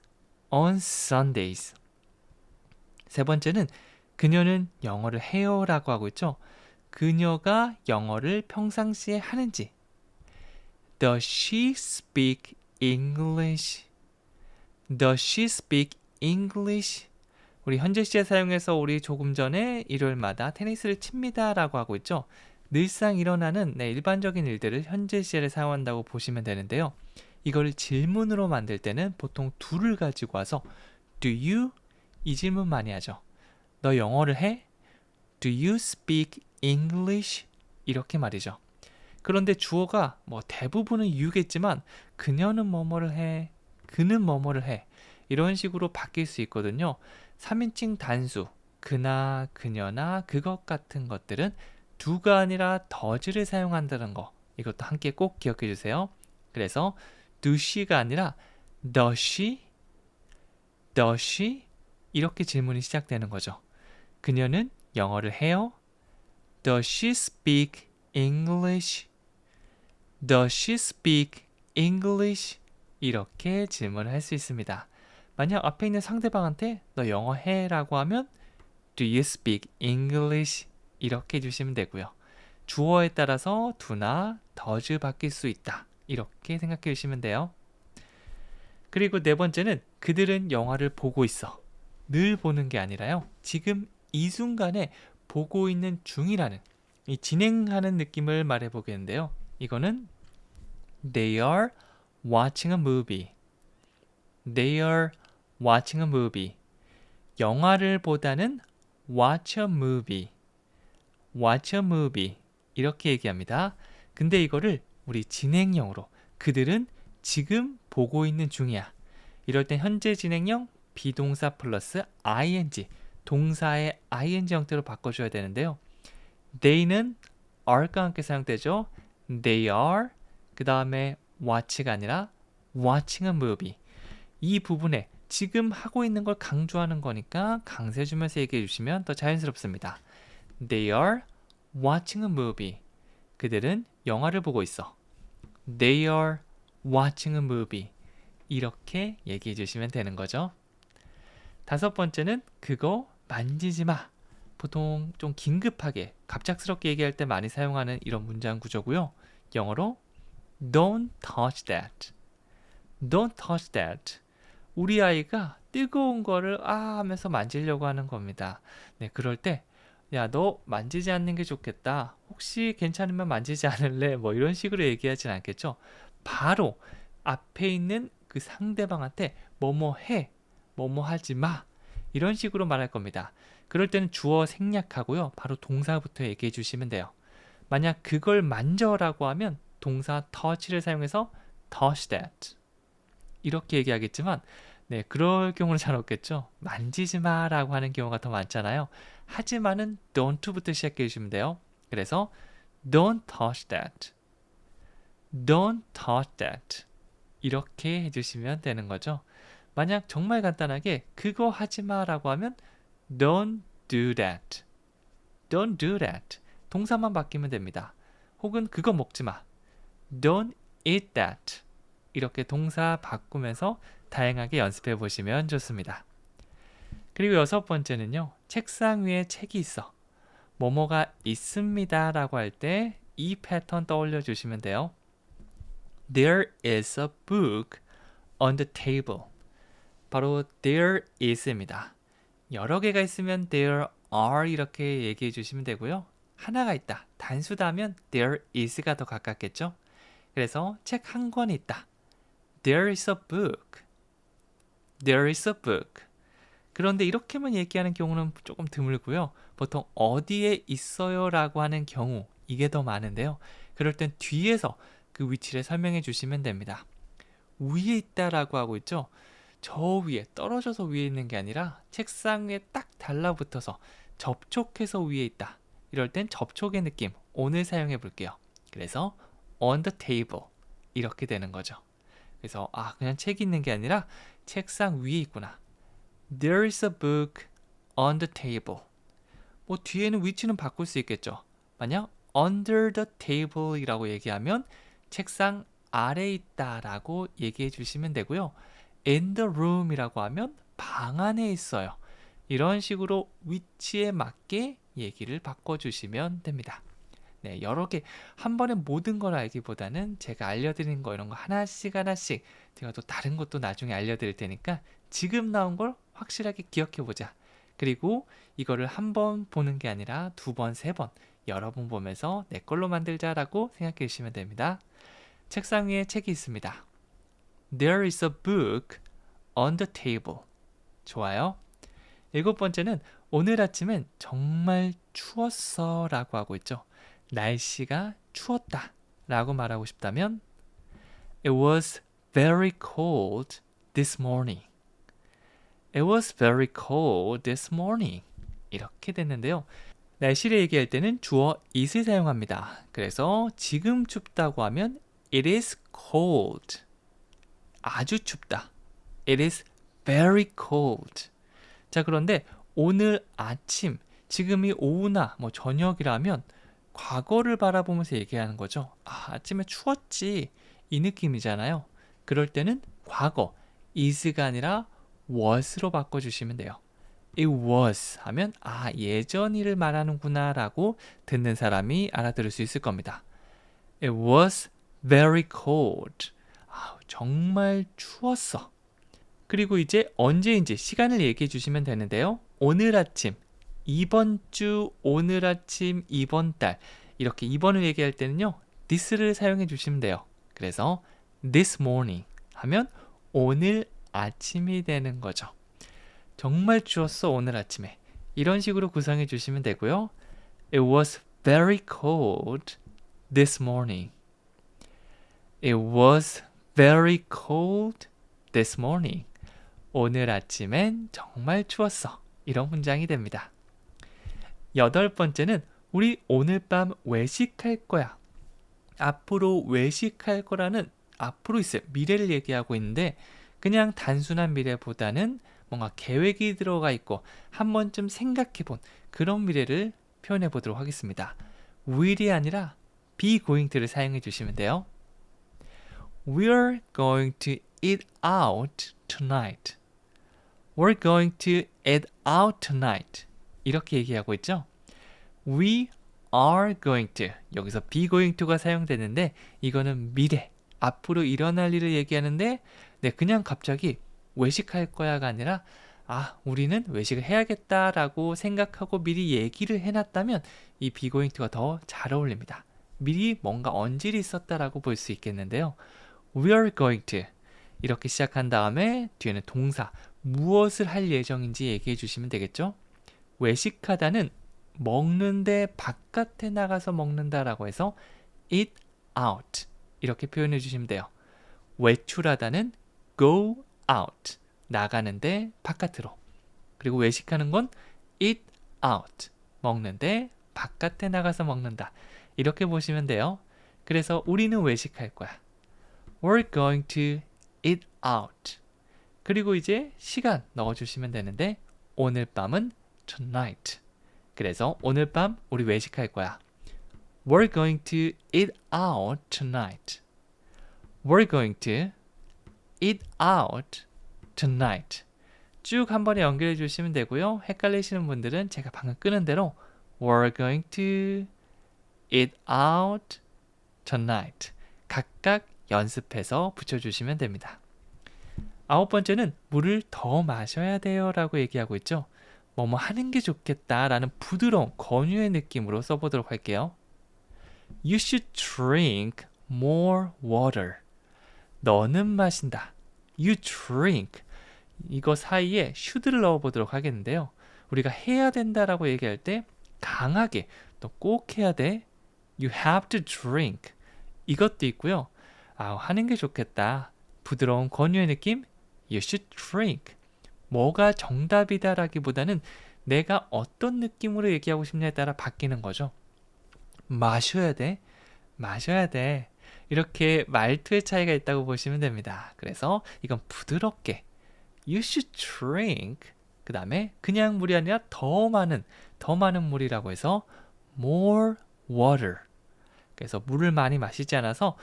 on Sundays. 세 번째는 그녀는 영어를 해요 라고 하고 있죠. 그녀가 영어를 평상시에 하는지. Does she speak English? Does she speak English? 우리 현재 시제 사용해서 우리 조금 전에 일요일마다 테니스를 칩니다 라고 하고 있죠. 늘상 일어나는 일반적인 일들을 현재 시제를 사용한다고 보시면 되는데요. 이걸 질문으로 만들 때는 보통 do를 가지고 와서 Do you? 이 질문 많이 하죠. 너 영어를 해? Do you speak English? 이렇게 말이죠. 그런데 주어가 대부분은 you겠지만 그녀는 뭐뭐를 해, 그는 뭐뭐를 해 이런 식으로 바뀔 수 있거든요. 3인칭 단수, 그나, 그녀나 그것 같은 것들은 do가 아니라 does를 사용한다는 거 이것도 함께 꼭 기억해 주세요. 그래서 do she가 아니라 does she? does she? 이렇게 질문이 시작되는 거죠. 그녀는 영어를 해요? Does she speak English? Does she speak English? 이렇게 질문을 할 수 있습니다. 만약 앞에 있는 상대방한테 너 영어 해? 라고 하면 Do you speak English? 이렇게 해주시면 되고요. 주어에 따라서 do나 does 바뀔 수 있다. 이렇게 생각해 주시면 돼요. 그리고 네 번째는 그들은 영화를 보고 있어. 늘 보는 게 아니라요. 지금 이 순간에 보고 있는 중이라는 이 진행하는 느낌을 말해 보겠는데요. 이거는 They are watching a movie. They are watching a movie. 영화를 보다는 watch a movie. watch a movie. 이렇게 얘기합니다. 근데 이거를 우리 진행형으로 그들은 지금 보고 있는 중이야. 이럴 땐 현재 진행형 비동사 플러스 ing 동사의 ing 형태로 바꿔줘야 되는데요. They는 are과 함께 사용되죠. They are 그 다음에 watch가 아니라 watching a movie. 이 부분에 지금 하고 있는 걸 강조하는 거니까 강세 주면서 얘기해 주시면 더 자연스럽습니다. They are watching a movie. 그들은 영화를 보고 있어. They are watching a movie. 이렇게 얘기해 주시면 되는 거죠. 다섯 번째는 그거 만지지 마. 보통 좀 긴급하게 갑작스럽게 얘기할 때 많이 사용하는 이런 문장 구조고요. 영어로 Don't touch that. Don't touch that. 우리 아이가 뜨거운 거를 하면서 만지려고 하는 겁니다. 네, 그럴 때 야, 너 만지지 않는 게 좋겠다. 혹시 괜찮으면 만지지 않을래? 이런 식으로 얘기하진 않겠죠. 바로 앞에 있는 그 상대방한테 뭐뭐 해, 뭐뭐 하지 마. 이런 식으로 말할 겁니다. 그럴 때는 주어 생략하고요. 바로 동사부터 얘기해 주시면 돼요. 만약 그걸 만져라고 하면 동사 touch를 사용해서 touch that. 이렇게 얘기하겠지만 그럴 경우는 잘 없겠죠. 만지지 마라고 하는 경우가 더 많잖아요. 하지만은 don't부터 시작해 주시면 돼요. 그래서 don't touch that. Don't touch that. 이렇게 해주시면 되는 거죠. 만약 정말 간단하게 그거 하지 마라고 하면 don't do that. Don't do that. 동사만 바뀌면 됩니다. 혹은 그거 먹지 마. Don't eat that. 이렇게 동사 바꾸면서 다양하게 연습해 보시면 좋습니다. 그리고 여섯 번째는요. 책상 위에 책이 있어. 뭐뭐가 있습니다 라고 할 때 이 패턴 떠올려 주시면 돼요. There is a book on the table. 바로 there is입니다. 여러 개가 있으면 there are 이렇게 얘기해 주시면 되고요. 하나가 있다, 단수다 하면 there is가 더 가깝겠죠. 그래서 책 한 권이 있다. There is a book. There is a book. 그런데 이렇게만 얘기하는 경우는 조금 드물고요. 보통 어디에 있어요 라고 하는 경우 이게 더 많은데요. 그럴 땐 뒤에서 그 위치를 설명해 주시면 됩니다. 위에 있다라고 하고 있죠. 저 위에 떨어져서 위에 있는 게 아니라 책상 위에 딱 달라붙어서 접촉해서 위에 있다. 이럴 땐 접촉의 느낌 오늘 사용해 볼게요. 그래서 on the table 이렇게 되는 거죠. 그래서 그냥 책이 있는 게 아니라 책상 위에 있구나. There is a book on the table. 뭐 뒤에는 위치는 바꿀 수 있겠죠. 만약 under the table 이라고 얘기하면 책상 아래에 있다라고 얘기해 주시면 되고요. in the room 이라고 하면 방 안에 있어요. 이런 식으로 위치에 맞게 얘기를 바꿔주시면 됩니다. 네, 여러 개 한 번에 모든 걸 알기보다는 제가 알려드리는 거 이런 거 하나씩 제가 또 다른 것도 나중에 알려드릴 테니까 지금 나온 걸 확실하게 기억해 보자. 그리고 이거를 한 번 보는 게 아니라 두 번, 세 번 여러 번 보면서 내 걸로 만들자라고 생각해 주시면 됩니다. 책상 위에 책이 있습니다. There is a book on the table. 좋아요. 7번째는 오늘 아침엔 정말 추웠어 라고 하고 있죠. 날씨가 추웠다 라고 말하고 싶다면 It was very cold this morning. It was very cold this morning. 이렇게 됐는데요. 날씨를 얘기할 때는 주어 it을 사용합니다. 그래서 지금 춥다고 하면 It is cold. 아주 춥다. It is very cold. 자, 그런데 오늘 아침, 지금이 오후나 저녁이라면 과거를 바라보면서 얘기하는 거죠. 아침에 추웠지. 이 느낌이잖아요. 그럴 때는 과거, is가 아니라 was로 바꿔주시면 돼요. It was 하면 예전 일을 말하는구나 라고 듣는 사람이 알아들을 수 있을 겁니다. It was very cold. 정말 추웠어. 그리고 이제 언제인지 시간을 얘기해 주시면 되는데요. 오늘 아침, 이번 주, 오늘 아침, 이번 달 이렇게 이번을 얘기할 때는요. this를 사용해 주시면 돼요. 그래서 this morning 하면 오늘 아침이 되는 거죠. 정말 추웠어 오늘 아침에. 이런 식으로 구성해 주시면 되고요. It was very cold this morning. It was very cold this morning. 오늘 아침엔 정말 추웠어. 이런 문장이 됩니다. 8번째는 우리 오늘 밤 외식할 거야. 앞으로 외식할 거라는 앞으로 있을 미래를 얘기하고 있는데 그냥 단순한 미래보다는 뭔가 계획이 들어가 있고 한 번쯤 생각해 본 그런 미래를 표현해 보도록 하겠습니다. will이 아니라 be going to를 사용해 주시면 돼요. We're going to eat out tonight. We're going to eat out tonight. 이렇게 얘기하고 있죠. We are going to. 여기서 be going to가 사용되는데 이거는 미래, 앞으로 일어날 일을 얘기하는데 그냥 갑자기 외식할 거야가 아니라 우리는 외식을 해야겠다라고 생각하고 미리 얘기를 해놨다면 이 be going to가 더 잘 어울립니다. 미리 뭔가 언질이 있었다라고 볼 수 있겠는데요. We are going to 이렇게 시작한 다음에 뒤에는 동사 무엇을 할 예정인지 얘기해 주시면 되겠죠. 외식하다는 먹는데 바깥에 나가서 먹는다라고 해서 eat out 이렇게 표현해 주시면 돼요. 외출하다는 go out 나가는데 바깥으로. 그리고 외식하는 건 eat out 먹는데 바깥에 나가서 먹는다. 이렇게 보시면 돼요. 그래서 우리는 외식할 거야. We're going to eat out. 그리고 이제 시간 넣어주시면 되는데 오늘 밤은 tonight. 그래서 오늘 밤 우리 외식할 거야. We're going to eat out tonight. We're going to eat out tonight. 쭉 한 번에 연결해 주시면 되고요. 헷갈리시는 분들은 제가 방금 끄는 대로 We're going to eat out tonight. 각각 연습해서 붙여주시면 됩니다. 9번째는 물을 더 마셔야 돼요 라고 얘기하고 있죠. 뭐뭐 하는 게 좋겠다라는 부드러운 권유의 느낌으로 써보도록 할게요. You should drink more water. 너는 마신다. You drink. 이거 사이에 should를 넣어보도록 하겠는데요. 우리가 해야 된다라고 얘기할 때 강하게 또 꼭 해야 돼. You have to drink. 이것도 있고요. 하는 게 좋겠다. 부드러운 권유의 느낌. You should drink. 뭐가 정답이다라기보다는 내가 어떤 느낌으로 얘기하고 싶냐에 따라 바뀌는 거죠. 마셔야 돼. 마셔야 돼. 이렇게 말투의 차이가 있다고 보시면 됩니다. 그래서 이건 부드럽게 You should drink. 그 다음에 그냥 물이 아니라 더 많은 물이라고 해서 more water. 그래서 물을 많이 마시지 않아서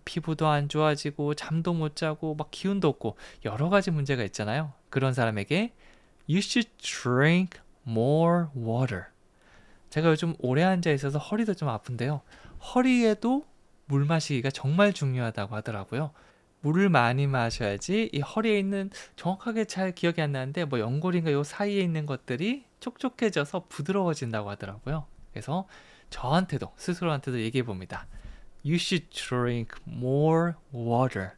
피부도 안 좋아지고 잠도 못 자고 막 기운도 없고 여러 가지 문제가 있잖아요. 그런 사람에게 You should drink more water. 제가 요즘 오래 앉아 있어서 허리도 좀 아픈데요. 허리에도 물 마시기가 정말 중요하다고 하더라고요. 물을 많이 마셔야지 이 허리에 있는 정확하게 잘 기억이 안 나는데 연골인가 요 사이에 있는 것들이 촉촉해져서 부드러워진다고 하더라고요. 그래서 저한테도 스스로한테도 얘기해 봅니다. You should drink more water.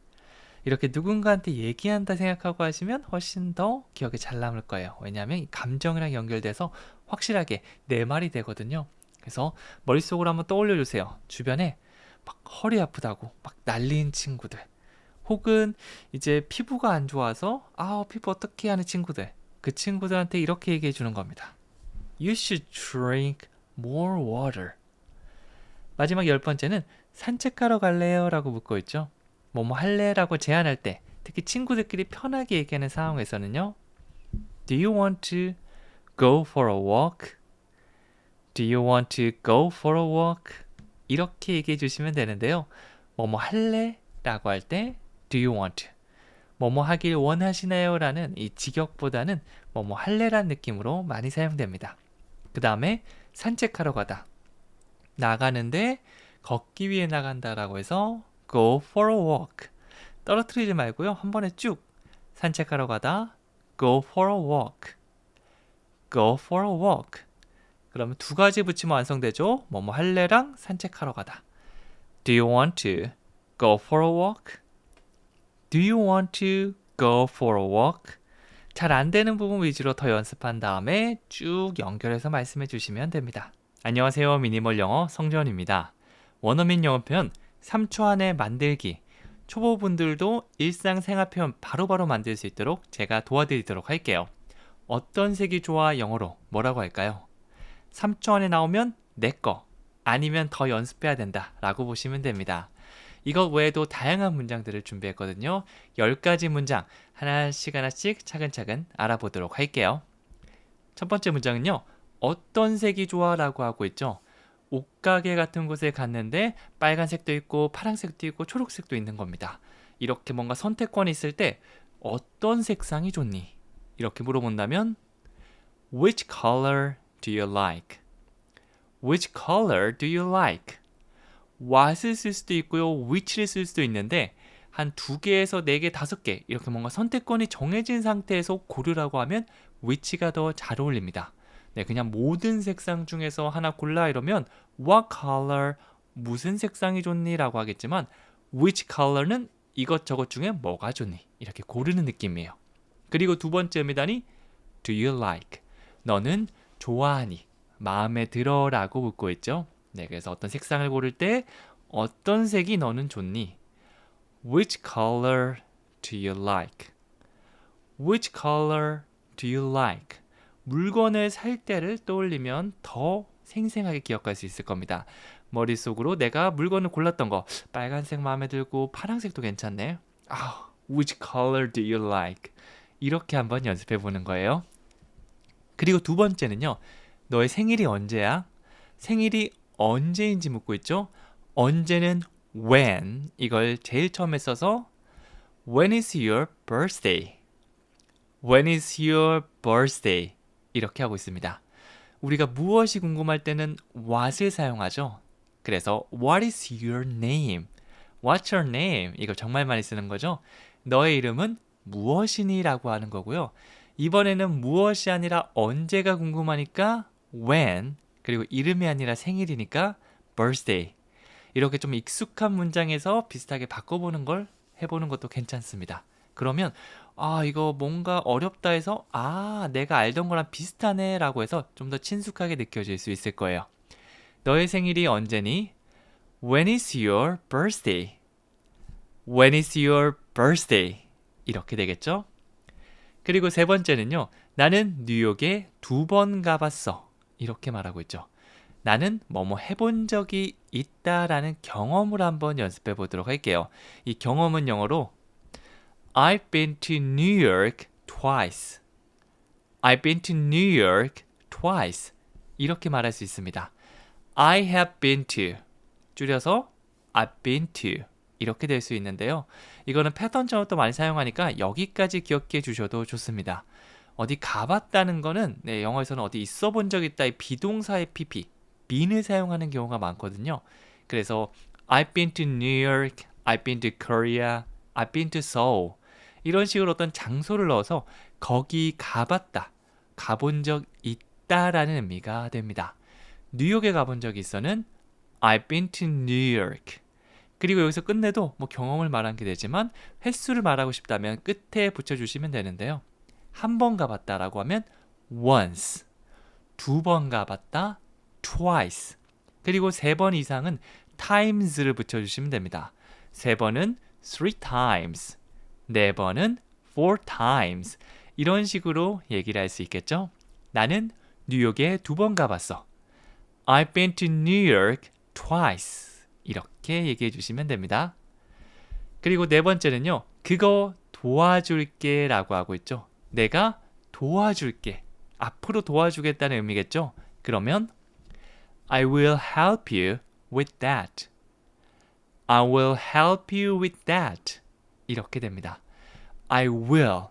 이렇게 누군가한테 얘기한다 생각하고 하시면 훨씬 더 기억에 잘 남을 거예요. 왜냐하면 이 감정이랑 연결돼서 확실하게 내 말이 되거든요. 그래서 머릿속으로 한번 떠올려 주세요. 주변에 막 허리 아프다고 막 난리인 친구들, 혹은 이제 피부가 안 좋아서 피부 어떻게 하는 친구들, 그 친구들한테 이렇게 얘기해 주는 겁니다. You should drink more water. 마지막 10번째는 산책하러 갈래요? 라고 묻고 있죠. 뭐뭐 할래? 라고 제안할 때, 특히 친구들끼리 편하게 얘기하는 상황에서는요. Do you want to go for a walk? Do you want to go for a walk? 이렇게 얘기해 주시면 되는데요. 뭐뭐 할래? 라고 할 때 Do you want to? 뭐뭐 하길 원하시나요? 라는 이 직역보다는 뭐뭐 할래란 느낌으로 많이 사용됩니다. 그 다음에 산책하러 가다. 나가는데 걷기 위해 나간다라고 해서 go for a walk. 떨어뜨리지 말고요. 한 번에 쭉 산책하러 가다 go for a walk. go for a walk. 그러면 두 가지 붙이면 완성되죠. 뭐뭐 할래랑 산책하러 가다. Do you want to go for a walk? Do you want to go for a walk? 잘 안 되는 부분 위주로 더 연습한 다음에 쭉 연결해서 말씀해 주시면 됩니다. 안녕하세요. 미니멀 영어 성재원입니다. 원어민 영어 표현 3초 안에 만들기. 초보분들도 일상생활 표현 바로바로 만들 수 있도록 제가 도와드리도록 할게요. 어떤 색이 좋아 영어로 뭐라고 할까요? 3초 안에 나오면 내 거, 아니면 더 연습해야 된다 라고 보시면 됩니다. 이것 외에도 다양한 문장들을 준비했거든요. 10가지 문장 하나씩 차근차근 알아보도록 할게요. 첫 번째 문장은요. 어떤 색이 좋아? 라고 하고 있죠. 옷가게 같은 곳에 갔는데 빨간색도 있고 파란색도 있고 초록색도 있는 겁니다. 이렇게 뭔가 선택권이 있을 때 어떤 색상이 좋니? 이렇게 물어본다면 Which color do you like? Which color do you like? what을 쓸 수도 있고요. which를 쓸 수도 있는데 한 2개에서 4개, 5개 이렇게 뭔가 선택권이 정해진 상태에서 고르라고 하면 which가 더 잘 어울립니다. 네, 그냥 모든 색상 중에서 하나 골라 이러면 what color, 무슨 색상이 좋니? 라고 하겠지만 which color는 이것저것 중에 뭐가 좋니? 이렇게 고르는 느낌이에요. 그리고 두 번째 의미단이 do you like? 너는 좋아하니? 마음에 들어? 라고 묻고 있죠. 네, 그래서 어떤 색상을 고를 때 어떤 색이 너는 좋니? Which color do you like? Which color do you like? 물건을 살 때를 떠올리면 더 생생하게 기억할 수 있을 겁니다. 머릿속으로 내가 물건을 골랐던 거 빨간색 마음에 들고 파란색도 괜찮네. Which color do you like? 이렇게 한번 연습해 보는 거예요. 그리고 두 번째는요. 너의 생일이 언제야? 생일이 언제인지 묻고 있죠. 언제는 when, 이걸 제일 처음에 써서 When is your birthday? When is your birthday? 이렇게 하고 있습니다. 우리가 무엇이 궁금할 때는 what을 사용하죠. 그래서 What is your name? What's your name? 이거 정말 많이 쓰는 거죠. 너의 이름은 무엇이니? 라고 하는 거고요. 이번에는 무엇이 아니라 언제가 궁금하니까 when, 그리고 이름이 아니라 생일이니까 birthday. 이렇게 좀 익숙한 문장에서 비슷하게 바꿔보는 걸 해보는 것도 괜찮습니다. 그러면 이거 뭔가 어렵다 해서 내가 알던 거랑 비슷하네 라고 해서 좀 더 친숙하게 느껴질 수 있을 거예요. 너의 생일이 언제니? When is your birthday? When is your birthday? 이렇게 되겠죠? 그리고 세 번째는요. 나는 뉴욕에 2번 가봤어. 이렇게 말하고 있죠. 나는 뭐뭐 해본 적이 있다라는 경험을 한번 연습해 보도록 할게요. 이 경험은 영어로 I've been to New York twice. I've been to New York twice. 이렇게 말할 수 있습니다. I have been to 줄여서 I've been to 이렇게 될 수 있는데요. 이거는 패턴처럼 또 많이 사용하니까 여기까지 기억해 주셔도 좋습니다. 어디 가봤다는 거는 영어에서는 어디 있어 본 적 있다의 비동사의 pp, been을 사용하는 경우가 많거든요. 그래서 I've been to New York, I've been to Korea, I've been to Seoul 이런 식으로 어떤 장소를 넣어서 거기 가봤다, 가본 적 있다라는 의미가 됩니다. 뉴욕에 가본 적이 있어는 I've been to New York. 그리고 여기서 끝내도 뭐 경험을 말한 게 되지만 횟수를 말하고 싶다면 끝에 붙여주시면 되는데요. 한 번 가봤다라고 하면 once, 2번 가봤다 twice, 그리고 3번 이상은 times를 붙여주시면 됩니다. 3번은 3 times, 4번은 4 times 이런 식으로 얘기를 할 수 있겠죠. 나는 뉴욕에 2번 가봤어. I've been to New York twice. 이렇게 얘기해 주시면 됩니다. 그리고 네 번째는요. 그거 도와줄게 라고 하고 있죠. 내가 도와줄게. 앞으로 도와주겠다는 의미겠죠. 그러면 I will help you with that. I will help you with that. 이렇게 됩니다. I will.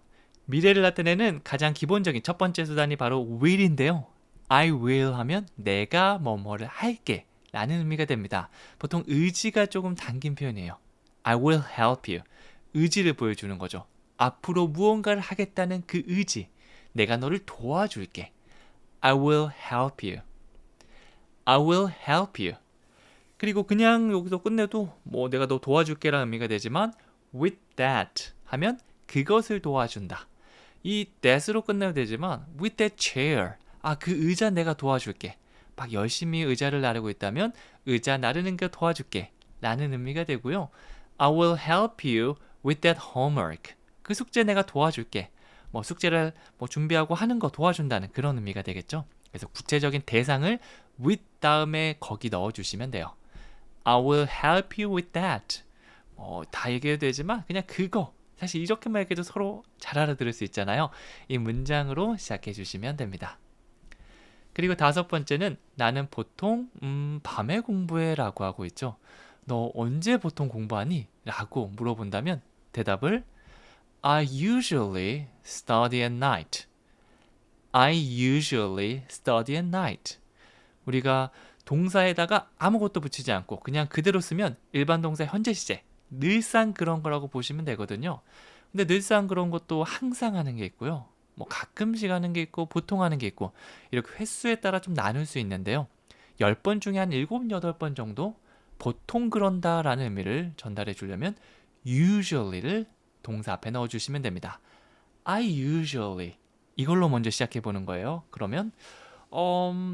미래를 나타내는 가장 기본적인 첫 번째 수단이 바로 will인데요. I will 하면 내가 뭐뭐를 할게 라는 의미가 됩니다. 보통 의지가 조금 담긴 표현이에요. I will help you. 의지를 보여주는 거죠. 앞으로 무언가를 하겠다는 그 의지. 내가 너를 도와줄게. I will help you. I will help you. 그리고 그냥 여기서 끝내도 뭐 내가 너 도와줄게 라는 의미가 되지만 with that 하면 그것을 도와준다. 이 that으로 끝내도 되지만 with that chair. 그 의자 내가 도와줄게. 막 열심히 의자를 나르고 있다면 의자 나르는 거 도와줄게 라는 의미가 되고요. I will help you with that homework. 그 숙제 내가 도와줄게. 뭐 숙제를 준비하고 하는 거 도와준다는 그런 의미가 되겠죠. 그래서 구체적인 대상을 with 다음에 거기 넣어주시면 돼요. I will help you with that. 다 얘기해도 되지만 그냥 그거. 사실 이렇게만 얘기해도 서로 잘 알아들을 수 있잖아요. 이 문장으로 시작해 주시면 됩니다. 그리고 5번째는 나는 보통 밤에 공부해 라고 하고 있죠. 너 언제 보통 공부하니? 라고 물어본다면 대답을 I usually study at night. I usually study at night. 우리가 동사에다가 아무것도 붙이지 않고 그냥 그대로 쓰면 일반 동사 현재 시제 늘상 그런 거라고 보시면 되거든요. 근데 늘상 그런 것도 항상 하는 게 있고요. 뭐 가끔씩 하는 게 있고 보통 하는 게 있고 이렇게 횟수에 따라 좀 나눌 수 있는데요. 10번 중에 한 7, 8번 정도 보통 그런다 라는 의미를 전달해 주려면 usually를 동사 앞에 넣어주시면 됩니다. I usually 이걸로 먼저 시작해 보는 거예요. 그러면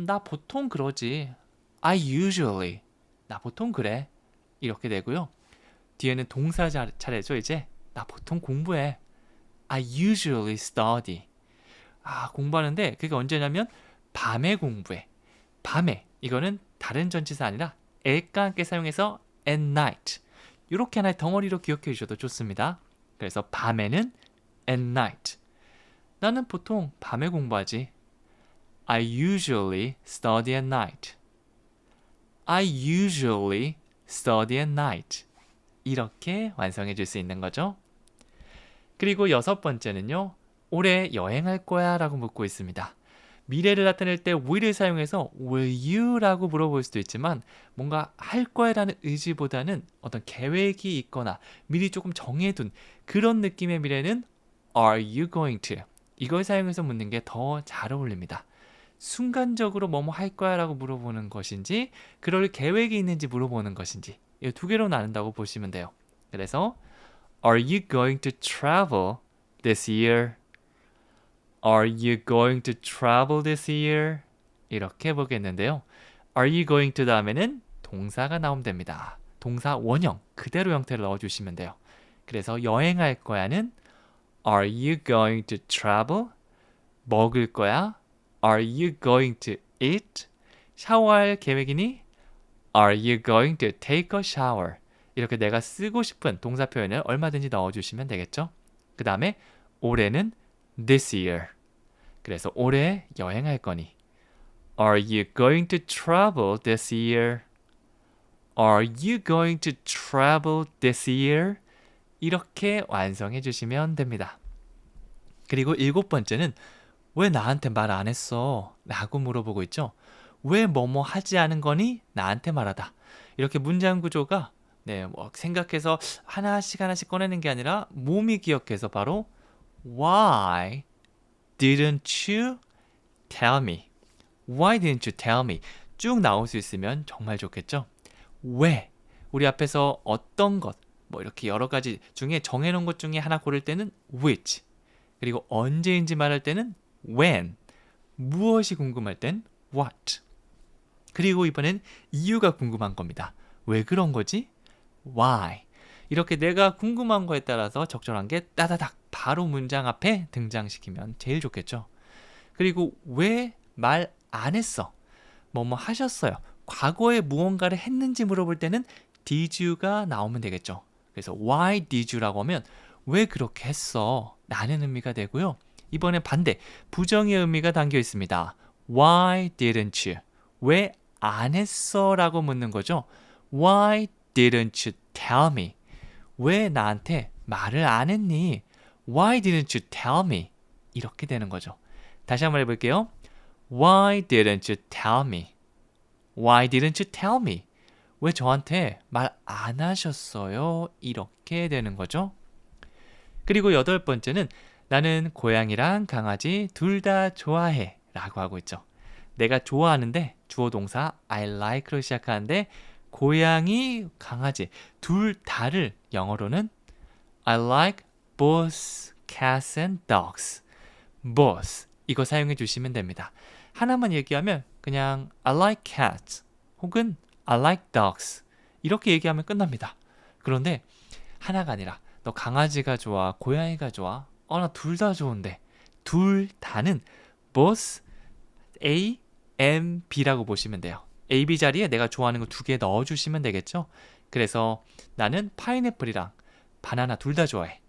나 보통 그러지. I usually 나 보통 그래. 이렇게 되고요. 뒤에는 동사 차례죠. 이제 나 보통 공부해. I usually study. 공부하는데 그게 언제냐면 밤에 공부해. 밤에. 이거는 다른 전치사 아니라 at과 함께 사용해서 at night. 이렇게 하나의 덩어리로 기억해 주셔도 좋습니다. 그래서 밤에는 at night. 나는 보통 밤에 공부하지. I usually study at night. I usually study at night. 이렇게 완성해 줄 수 있는 거죠. 그리고 6번째는요. 올해 여행할 거야 라고 묻고 있습니다. 미래를 나타낼 때 will을 사용해서 will you 라고 물어볼 수도 있지만 뭔가 할 거야 라는 의지보다는 어떤 계획이 있거나 미리 조금 정해둔 그런 느낌의 미래는 are you going to? 이걸 사용해서 묻는 게 더 잘 어울립니다. 순간적으로 뭐뭐 할 거야 라고 물어보는 것인지 그럴 계획이 있는지 물어보는 것인지 이 두 개로 나눈다고 보시면 돼요. 그래서 Are you going to travel this year? Are you going to travel this year? 이렇게 보겠는데요. Are you going to 다음에는 동사가 나오면 됩니다. 동사 원형 그대로 형태를 넣어주시면 돼요. 그래서 여행할 거야는 Are you going to travel? 먹을 거야? Are you going to eat? 샤워할 계획이니? Are you going to take a shower? 이렇게 내가 쓰고 싶은 동사 표현을 얼마든지 넣어주시면 되겠죠. 그 다음에 올해는 this year. 그래서 올해 여행할 거니? Are you going to travel this year? Are you going to travel this year? 이렇게 완성해 주시면 됩니다. 그리고 7번째는 왜 나한테 말 안 했어? 라고 물어보고 있죠. 왜 뭐뭐 하지 않은 거니? 나한테 말하다. 이렇게 문장 구조가 생각해서 하나씩 꺼내는 게 아니라 몸이 기억해서 바로 Why didn't you tell me? Why didn't you tell me? 쭉 나올 수 있으면 정말 좋겠죠. 왜? 우리 앞에서 어떤 것, 이렇게 여러 가지 중에 정해놓은 것 중에 하나 고를 때는 which. 그리고 언제인지 말할 때는 when. 무엇이 궁금할 땐 what. 그리고 이번엔 이유가 궁금한 겁니다. 왜 그런 거지? Why. 이렇게 내가 궁금한 거에 따라서 적절한 게 따다닥 바로 문장 앞에 등장시키면 제일 좋겠죠. 그리고 왜 말 안 했어? 뭐뭐 하셨어요. 과거에 무언가를 했는지 물어볼 때는 did you가 나오면 되겠죠. 그래서 why did you라고 하면 왜 그렇게 했어? 라는 의미가 되고요. 이번엔 반대, 부정의 의미가 담겨 있습니다. Why didn't you? 왜 안 했어? 라고 묻는 거죠. Why didn't you tell me? 왜 나한테 말을 안 했니? Why didn't you tell me? 이렇게 되는 거죠. 다시 한번 해볼게요. Why didn't you tell me? Why didn't you tell me? 왜 저한테 말 안 하셨어요? 이렇게 되는 거죠. 그리고 8번째는 나는 고양이랑 강아지 둘 다 좋아해 라고 하고 있죠. 내가 좋아하는데 주어 동사 I like로 시작하는데 고양이, 강아지 둘 다를 영어로는 I like both cats and dogs. both 이거 사용해 주시면 됩니다. 하나만 얘기하면 그냥 I like cats 혹은 I like dogs 이렇게 얘기하면 끝납니다. 그런데 하나가 아니라 너 강아지가 좋아, 고양이가 좋아? 나 둘 다 좋은데. 둘 다는 both A, M, B라고 보시면 돼요. A, B 자리에 내가 좋아하는 거 2개 넣어주시면 되겠죠? 그래서 나는 파인애플이랑 바나나 둘 다 좋아해.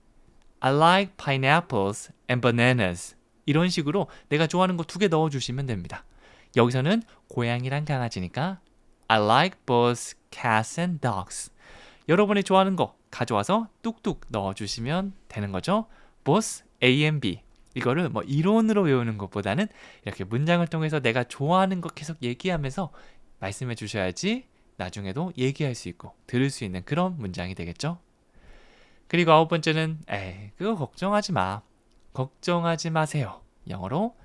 I like pineapples and bananas. 이런 식으로 내가 좋아하는 거 2개 넣어주시면 됩니다. 여기서는 고양이랑 강아지니까 I like both cats and dogs. 여러분이 좋아하는 거 가져와서 뚝뚝 넣어주시면 되는 거죠. both A and B. 이거를 이론으로 외우는 것보다는 이렇게 문장을 통해서 내가 좋아하는 거 계속 얘기하면서 말씀해 주셔야지 나중에도 얘기할 수 있고 들을 수 있는 그런 문장이 되겠죠. 그리고 9번째는 그거 걱정하지 마. 걱정하지 마세요. 영어로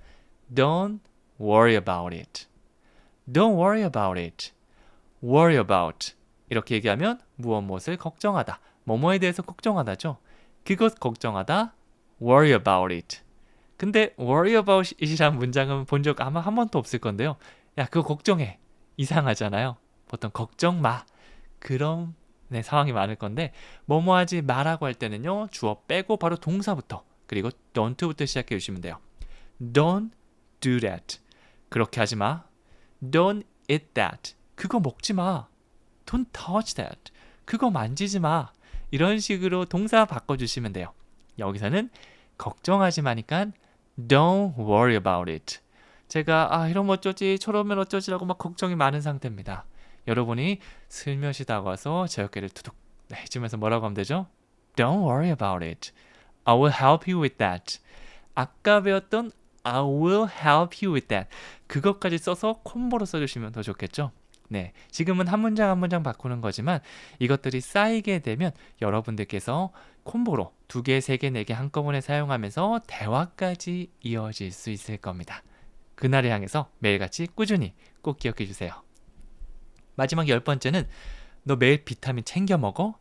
Don't worry about it. Don't worry about it. worry about. 이렇게 얘기하면 무엇을 걱정하다. 뭐뭐에 대해서 걱정하다죠. 그것 걱정하다. worry about it. 근데 worry about it이라는 문장은 본 적 아마 한 번도 없을 건데요. 야, 그거 걱정해. 이상하잖아요. 보통 걱정 마. 그런 상황이 많을 건데 뭐뭐 하지 마라고 할 때는요. 주어 빼고 바로 동사부터 그리고 don't부터 시작해 주시면 돼요. Don't do that. 그렇게 하지 마. Don't eat that. 그거 먹지 마. Don't touch that. 그거 만지지 마. 이런 식으로 동사 바꿔주시면 돼요. 여기서는 걱정하지 마니까 Don't worry about it. 제가 이러면 어쩌지 저러면 어쩌지라고 막 걱정이 많은 상태입니다. 여러분이 슬며시 다가와서 제 어깨를 투둑 해주면서 뭐라고 하면 되죠? Don't worry about it. I will help you with that. 아까 배웠던 I will help you with that. 그것까지 써서 콤보로 써주시면 더 좋겠죠? 네, 지금은 한 문장 한 문장 바꾸는 거지만 이것들이 쌓이게 되면 여러분들께서 콤보로 2개, 3개, 4개 한꺼번에 사용하면서 대화까지 이어질 수 있을 겁니다. 그날을 향해서 매일같이 꾸준히 꼭 기억해 주세요. 마지막 10번째는 너 매일 비타민 챙겨 먹어?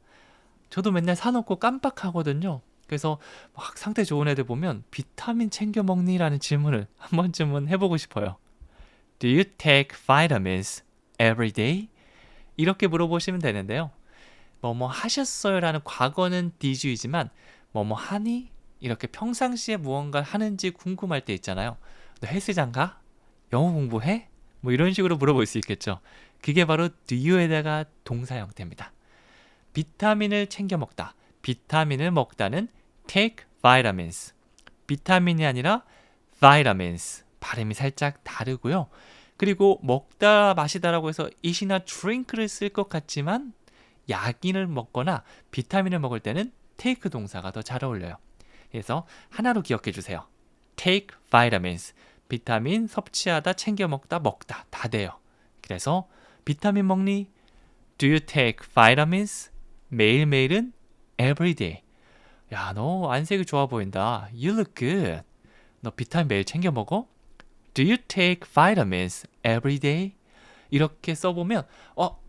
저도 맨날 사놓고 깜빡하거든요. 그래서 막 상태 좋은 애들 보면 비타민 챙겨 먹니? 라는 질문을 한 번쯤은 해보고 싶어요. Do you take vitamins every day? 이렇게 물어보시면 되는데요. 뭐뭐 하셨어요? 라는 과거는 DG이지만 뭐뭐 하니? 이렇게 평상시에 무언가를 하는지 궁금할 때 있잖아요. 너 헬스장 가? 영어 공부해? 뭐 이런 식으로 물어볼 수 있겠죠. 그게 바로 do you에다가 동사 형태입니다. 비타민을 챙겨 먹다. 비타민을 먹다는 take vitamins. 비타민이 아니라 vitamins. 발음이 살짝 다르고요. 그리고 먹다 마시다라고 해서 eat이나 drink를 쓸 것 같지만 약인을 먹거나 비타민을 먹을 때는 take 동사가 더 잘 어울려요. 그래서 하나로 기억해 주세요. take vitamins. 비타민 섭취하다, 챙겨 먹다, 먹다 다 돼요. 그래서 비타민 먹니? Do you take vitamins? 매일매일은 every day. 야, 너 안색이 좋아 보인다. You look good. 너 비타민 매일 챙겨 먹어? Do you take vitamins every day? 이렇게 써보면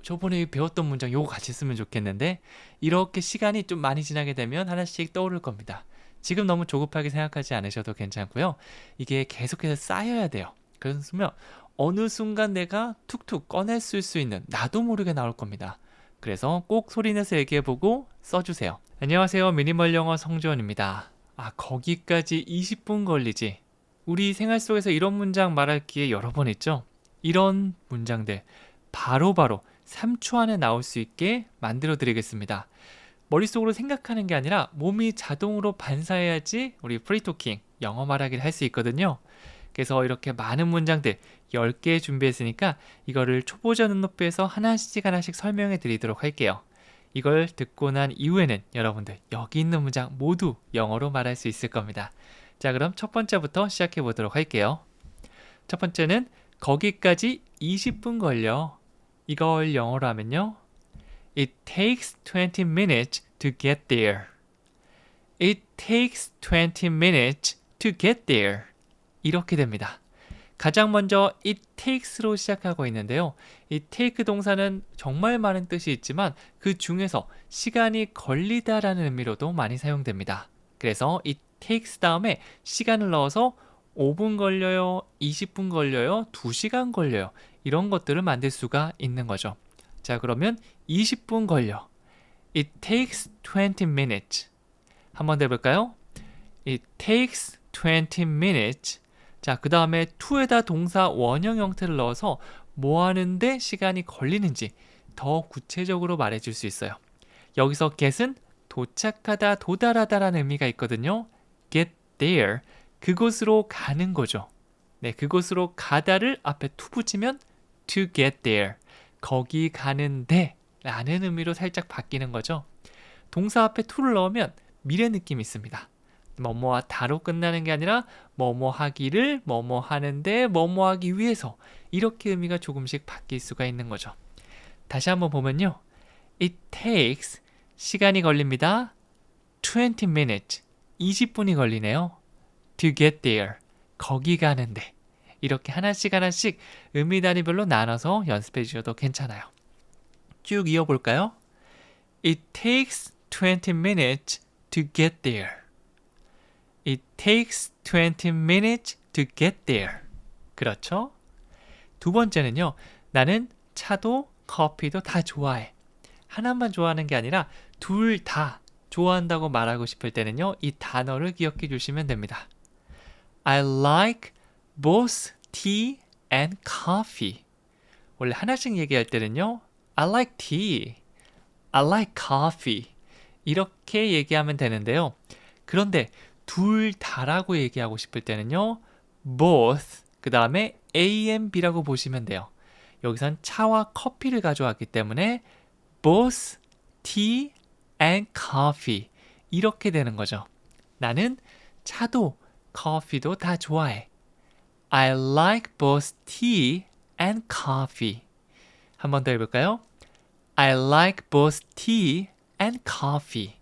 저번에 배웠던 문장 요거 같이 쓰면 좋겠는데 이렇게 시간이 좀 많이 지나게 되면 하나씩 떠오를 겁니다. 지금 너무 조급하게 생각하지 않으셔도 괜찮고요. 이게 계속해서 쌓여야 돼요. 그러면 어느 순간 내가 툭툭 꺼낼 수 있는 나도 모르게 나올 겁니다. 그래서 꼭 소리내서 얘기해보고 써주세요. 안녕하세요. 미니멀 영어 성지원입니다. 거기까지 20분 걸리지. 우리 생활 속에서 이런 문장 말할 기회 여러 번 있죠? 이런 문장들 바로바로 3초 안에 나올 수 있게 만들어 드리겠습니다. 머릿속으로 생각하는 게 아니라 몸이 자동으로 반사해야지 우리 프리토킹, 영어 말하기를 할 수 있거든요. 그래서 이렇게 많은 문장들 10개 준비했으니까 이거를 초보자 눈높이에서 하나씩 설명해 드리도록 할게요. 이걸 듣고 난 이후에는 여러분들 여기 있는 문장 모두 영어로 말할 수 있을 겁니다. 자, 그럼 첫 번째부터 시작해 보도록 할게요. 첫 번째는 거기까지 20분 걸려. 이걸 영어로 하면요. It takes 20 minutes to get there. It takes 20 minutes to get there. 이렇게 됩니다. 가장 먼저 it takes로 시작하고 있는데요. 이 take 동사는 정말 많은 뜻이 있지만 그 중에서 시간이 걸리다라는 의미로도 많이 사용됩니다. 그래서 it takes 다음에 시간을 넣어서 5분 걸려요, 20분 걸려요, 2시간 걸려요. 이런 것들을 만들 수가 있는 거죠. 자, 그러면 20분 걸려. It takes 20 minutes. 한번 더 해볼까요? It takes 20 minutes. 자, 그 다음에 to에다 동사 원형 형태를 넣어서 뭐 하는데 시간이 걸리는지 더 구체적으로 말해줄 수 있어요. 여기서 get은 도착하다, 도달하다라는 의미가 있거든요. get there. 그곳으로 가는 거죠. 네, 그곳으로 가다를 앞에 to 붙이면 to get there. 거기 가는데 라는 의미로 살짝 바뀌는 거죠. 동사 앞에 to를 넣으면 미래 느낌이 있습니다. 뭐뭐 다로 끝나는 게 아니라 뭐뭐 하기를, 뭐뭐 하는데, 뭐뭐 하기 위해서 이렇게 의미가 조금씩 바뀔 수가 있는 거죠. 다시 한번 보면요. It takes 시간이 걸립니다. 20 minutes 20분이 걸리네요. To get there 거기 가는데 이렇게 하나씩 의미 단위별로 나눠서 연습해 주셔도 괜찮아요. 쭉 이어볼까요? It takes 20 minutes to get there. It takes 20 minutes to get there. 그렇죠? 두 번째는요. 나는 차도 커피도 다 좋아해. 하나만 좋아하는 게 아니라 둘 다 좋아한다고 말하고 싶을 때는요. 이 단어를 기억해 주시면 됩니다. I like both tea and coffee. 원래 하나씩 얘기할 때는요. I like tea. I like coffee. 이렇게 얘기하면 되는데요. 그런데 둘 다라고 얘기하고 싶을 때는요. both 그 다음에 A and B라고 보시면 돼요. 여기선 차와 커피를 가져왔기 때문에 both tea and coffee 이렇게 되는 거죠. 나는 차도 커피도 다 좋아해. I like both tea and coffee. 한 번 더 해볼까요? I like both tea and coffee.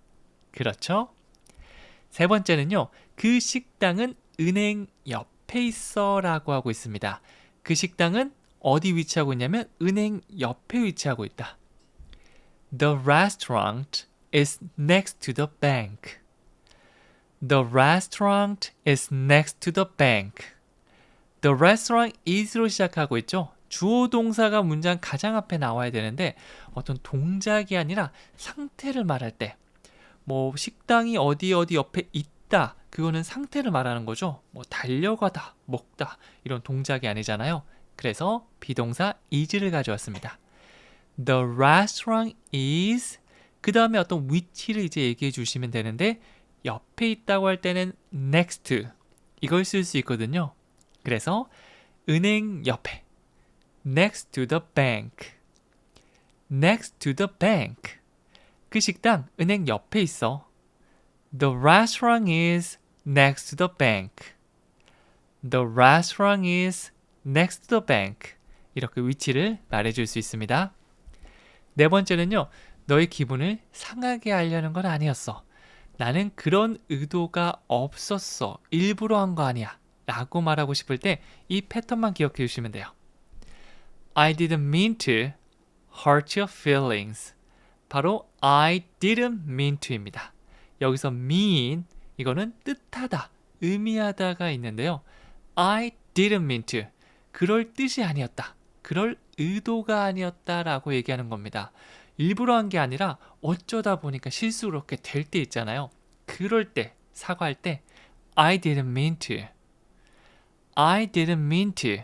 그렇죠? 세 번째는요. 그 식당은 은행 옆에 있어 라고 하고 있습니다. 그 식당은 어디 위치하고 있냐면 은행 옆에 위치하고 있다. The restaurant is next to the bank. The restaurant is next to the bank. The restaurant is로 시작하고 있죠. 주어 동사가 문장 가장 앞에 나와야 되는데 어떤 동작이 아니라 상태를 말할 때 뭐 식당이 어디 옆에 있다. 그거는 상태를 말하는 거죠. 뭐 달려가다, 먹다 이런 동작이 아니잖아요. 그래서 비동사 is를 가져왔습니다. The restaurant is 그 다음에 어떤 위치를 이제 얘기해 주시면 되는데 옆에 있다고 할 때는 next 이걸 쓸 수 있거든요. 그래서 은행 옆에 next to the bank next to the bank 그 식당 은행 옆에 있어. The restaurant is next to the bank. The restaurant is next to the bank. 이렇게 위치를 말해줄 수 있습니다. 네 번째는요. 너의 기분을 상하게 하려는 건 아니었어. 나는 그런 의도가 없었어. 일부러 한 거 아니야. 라고 말하고 싶을 때 이 패턴만 기억해 주시면 돼요. I didn't mean to hurt your feelings. 바로 I didn't mean to입니다. 여기서 mean 이거는 뜻하다, 의미하다가 있는데요. I didn't mean to 그럴 뜻이 아니었다. 그럴 의도가 아니었다라고 얘기하는 겁니다. 일부러 한 게 아니라 어쩌다 보니까 실수로 그렇게 될 때 있잖아요. 그럴 때, 사과할 때 I didn't mean to I didn't mean to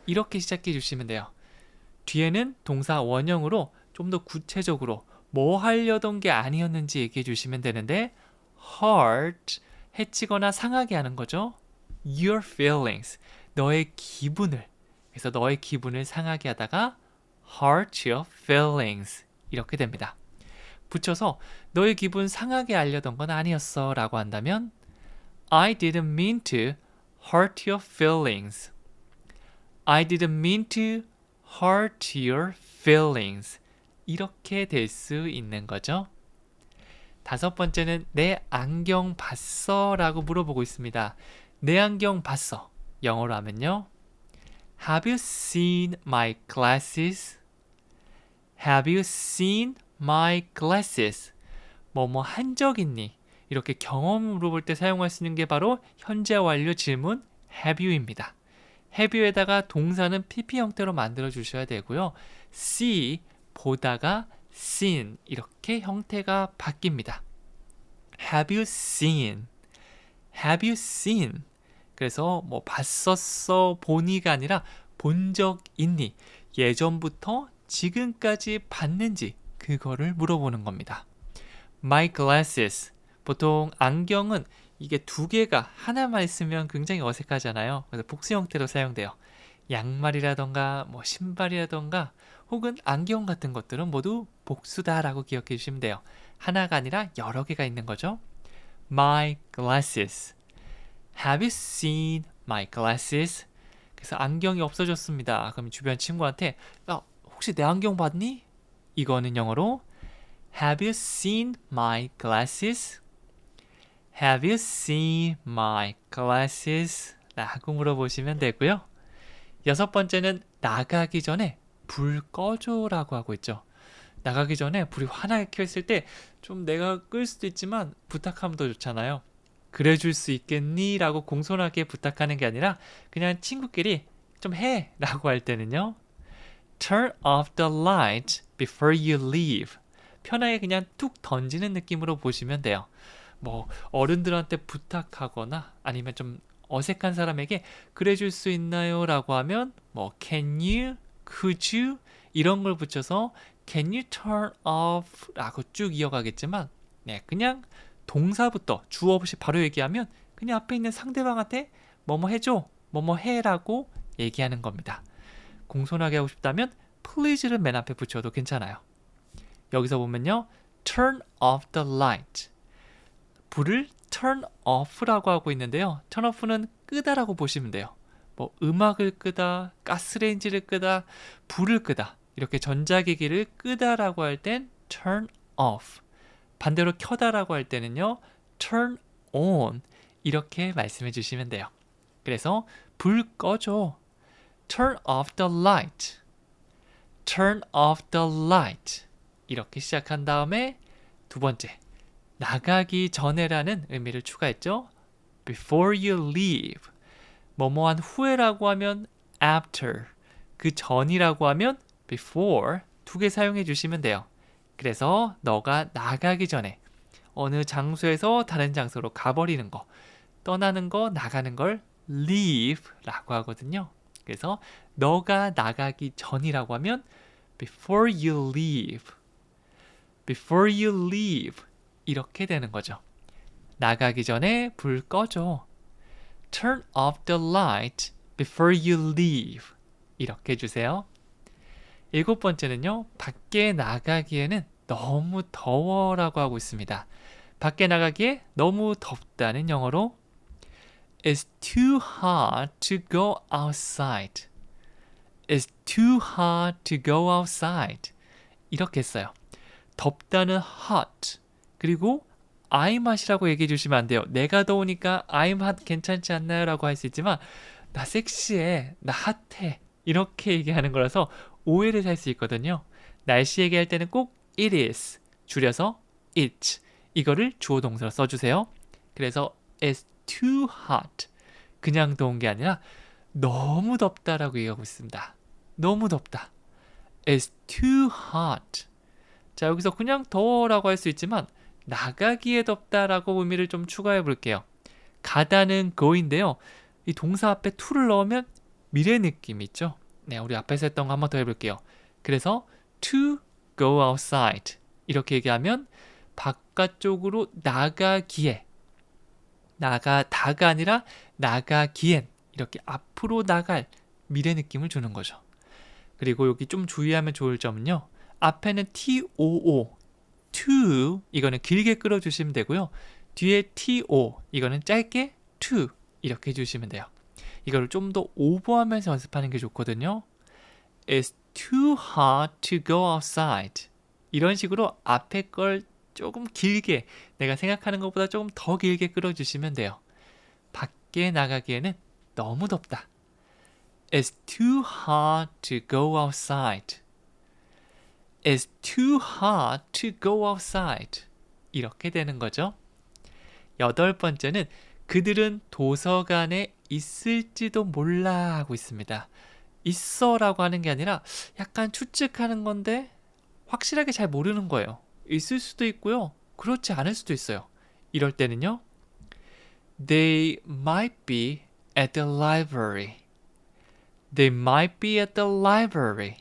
이렇게 시작해 주시면 돼요. 뒤에는 동사 원형으로 좀 더 구체적으로 뭐 하려던 게 아니었는지 얘기해 주시면 되는데 hurt, 해치거나 상하게 하는 거죠. Your feelings, 너의 기분을 그래서 너의 기분을 상하게 하다가 hurt your feelings 이렇게 됩니다. 붙여서 너의 기분 상하게 하려던 건 아니었어 라고 한다면 I didn't mean to hurt your feelings. I didn't mean to hurt your feelings. 이렇게 될 수 있는 거죠. 다섯 번째는 내 안경 봤어? 라고 물어보고 있습니다. 내 안경 봤어. 영어로 하면요. Have you seen my glasses? Have you seen my glasses? 뭐뭐 한 적 있니? 이렇게 경험으로 볼 때 사용할 수 있는 게 바로 현재 완료 질문 have you입니다. have you에다가 동사는 pp 형태로 만들어 주셔야 되고요. see 보다가 seen 이렇게 형태가 바뀝니다. Have you seen? Have you seen? 그래서 뭐 봤었어 보니가 아니라 본 적 있니? 예전부터 지금까지 봤는지 그거를 물어보는 겁니다. My glasses. 보통 안경은 이게 두 개가 하나만 있으면 굉장히 어색하잖아요. 그래서 복수 형태로 사용돼요. 양말이라던가 뭐 신발이라던가 혹은 안경 같은 것들은 모두 복수다라고 기억해 주시면 돼요. 하나가 아니라 여러 개가 있는 거죠. My glasses. Have you seen my glasses? 그래서 안경이 없어졌습니다. 그럼 주변 친구한테 야, 혹시 내 안경 봤니? 이거는 영어로 Have you seen my glasses? Have you seen my glasses? 라고 물어보시면 되고요. 여섯 번째는 나가기 전에 불 꺼줘라고 하고 있죠. 나가기 전에 불이 환하게 켜있을 때 좀 내가 끌 수도 있지만 부탁하면 더 좋잖아요. 그래줄 수 있겠니? 라고 공손하게 부탁하는 게 아니라 그냥 친구끼리 좀 해! 라고 할 때는요. Turn off the light before you leave. 편하게 그냥 툭 던지는 느낌으로 보시면 돼요. 뭐 어른들한테 부탁하거나 아니면 좀 어색한 사람에게 그래줄 수 있나요? 라고 하면 뭐 can you, could you 이런 걸 붙여서 can you turn off 라고 쭉 이어가겠지만 네, 그냥 동사부터 주어 없이 바로 얘기하면 그냥 앞에 있는 상대방한테 뭐뭐 해줘, 뭐뭐 해라고 얘기하는 겁니다. 공손하게 하고 싶다면 please를 맨 앞에 붙여도 괜찮아요. 여기서 보면요. turn off the light. 불을 turn off라고 하고 있는데요. turn off는 끄다라고 보시면 돼요. 뭐 음악을 끄다, 가스레인지를 끄다, 불을 끄다 이렇게 전자기기를 끄다라고 할 땐 turn off. 반대로 켜다라고 할 때는요. turn on. 이렇게 말씀해 주시면 돼요. 그래서 불 꺼줘. turn off the light. turn off the light. 이렇게 시작한 다음에 두 번째, 나가기 전에라는 의미를 추가했죠. before you leave. 뭐뭐한 후에라고 하면 after. 그 전이라고 하면 before. 두 개 사용해 주시면 돼요. 그래서 너가 나가기 전에 어느 장소에서 다른 장소로 가버리는 거, 떠나는 거, 나가는 걸 leave라고 하거든요. 그래서 너가 나가기 전이라고 하면 before you leave. before you leave. 이렇게 되는 거죠. 나가기 전에 불 꺼줘. turn off the light before you leave. 이렇게 해주세요. 7번째는요. 밖에 나가기에는 너무 더워라고 하고 있습니다. 밖에 나가기에 너무 덥다는 영어로 It's too hot to go outside. It's too hot to go outside. 이렇게 했어요. 덥다는 hot. 그리고 I'm hot이라고 얘기해 주시면 안 돼요. 내가 더우니까 I'm hot 괜찮지 않나요? 라고 할 수 있지만 나 섹시해, 나 핫해 이렇게 얘기하는 거라서 오해를 살 수 있거든요. 날씨 얘기할 때는 꼭 it is, 줄여서 it 이거를 주어 동사로 써주세요. 그래서 it's too hot, 그냥 더운 게 아니라 너무 덥다라고 얘기하고 있습니다. 너무 덥다. It's too hot. 자, 여기서 그냥 더워라고 할 수 있지만 나가기에 덥다라고 의미를 좀 추가해 볼게요. 가다는 go인데요. 이 동사 앞에 to를 넣으면 미래 느낌 있죠? 네, 우리 앞에서 했던 거 한 번 더 해볼게요. 그래서 to go outside 이렇게 얘기하면 바깥쪽으로 나가기에, 나가다가 아니라 나가기엔 이렇게 앞으로 나갈 미래 느낌을 주는 거죠. 그리고 여기 좀 주의하면 좋을 점은요. 앞에는 too, to 이거는 길게 끌어주시면 되고요. 뒤에 to 이거는 짧게 to 이렇게 해주시면 돼요. 이거를 좀 더 오버하면서 연습하는 게 좋거든요. It's too hot to go outside. 이런 식으로 앞에 걸 조금 길게, 내가 생각하는 것보다 조금 더 길게 끌어주시면 돼요. 밖에 나가기에는 너무 덥다. It's too hot to go outside. It's too hot to go outside. 이렇게 되는 거죠. 8번째는 그들은 도서관에 있을지도 몰라 하고 있습니다. 있어라고 하는 게 아니라 약간 추측하는 건데 확실하게 잘 모르는 거예요. 있을 수도 있고요. 그렇지 않을 수도 있어요. 이럴 때는요. They might be at the library. They might be at the library.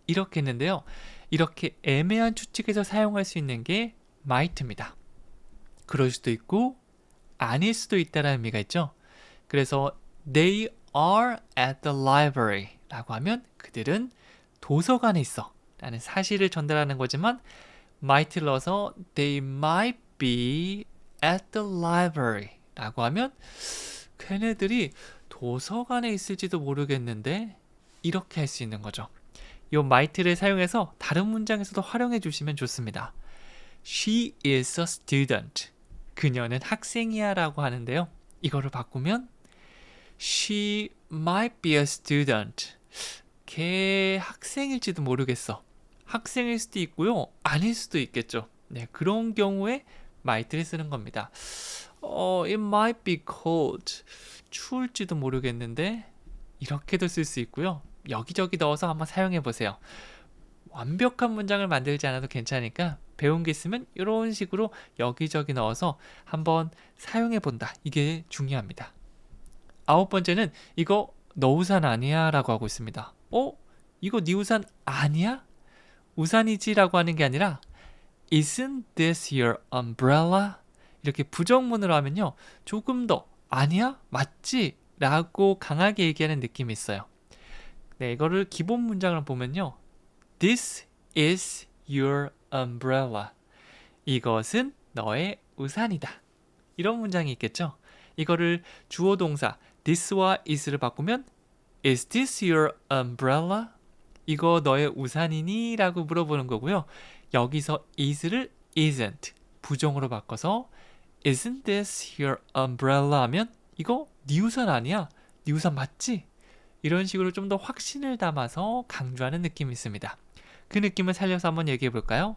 이렇게 했는데요. 이렇게 애매한 추측에서 사용할 수 있는 게 might입니다. 그럴 수도 있고 아닐 수도 있다는 의미가 있죠. 그래서 they are at the library 라고 하면 그들은 도서관에 있어 라는 사실을 전달하는 거지만 might를 넣어서 they might be at the library 라고 하면 걔네들이 도서관에 있을지도 모르겠는데 이렇게 할 수 있는 거죠. 이 might를 사용해서 다른 문장에서도 활용해 주시면 좋습니다. She is a student. 그녀는 학생이야 라고 하는데요. 이거를 바꾸면 She might be a student. 걔 학생일지도 모르겠어. 학생일 수도 있고요. 아닐 수도 있겠죠. 네, 그런 경우에 might를 쓰는 겁니다. It might be cold. 추울지도 모르겠는데 이렇게도 쓸 수 있고요. 여기저기 넣어서 한번 사용해 보세요. 완벽한 문장을 만들지 않아도 괜찮으니까 배운 게 있으면 이런 식으로 여기저기 넣어서 한번 사용해 본다. 이게 중요합니다. 9번째는 이거 너 우산 아니야? 라고 하고 있습니다. 이거 네 우산 아니야? 우산이지 라고 하는 게 아니라 Isn't this your umbrella? 이렇게 부정문으로 하면요. 조금 더 아니야? 맞지? 라고 강하게 얘기하는 느낌이 있어요. 네, 이거를 기본 문장을 보면요. This is your umbrella. 이것은 너의 우산이다. 이런 문장이 있겠죠. 이거를 주어 동사 this와 is를 바꾸면 Is this your umbrella? 이거 너의 우산이니? 라고 물어보는 거고요. 여기서 is를 isn't 부정으로 바꿔서 Isn't this your umbrella? 하면 이거 네 우산 아니야? 네 우산 맞지? 이런 식으로 좀 더 확신을 담아서 강조하는 느낌이 있습니다. 그 느낌을 살려서 한번 얘기해 볼까요?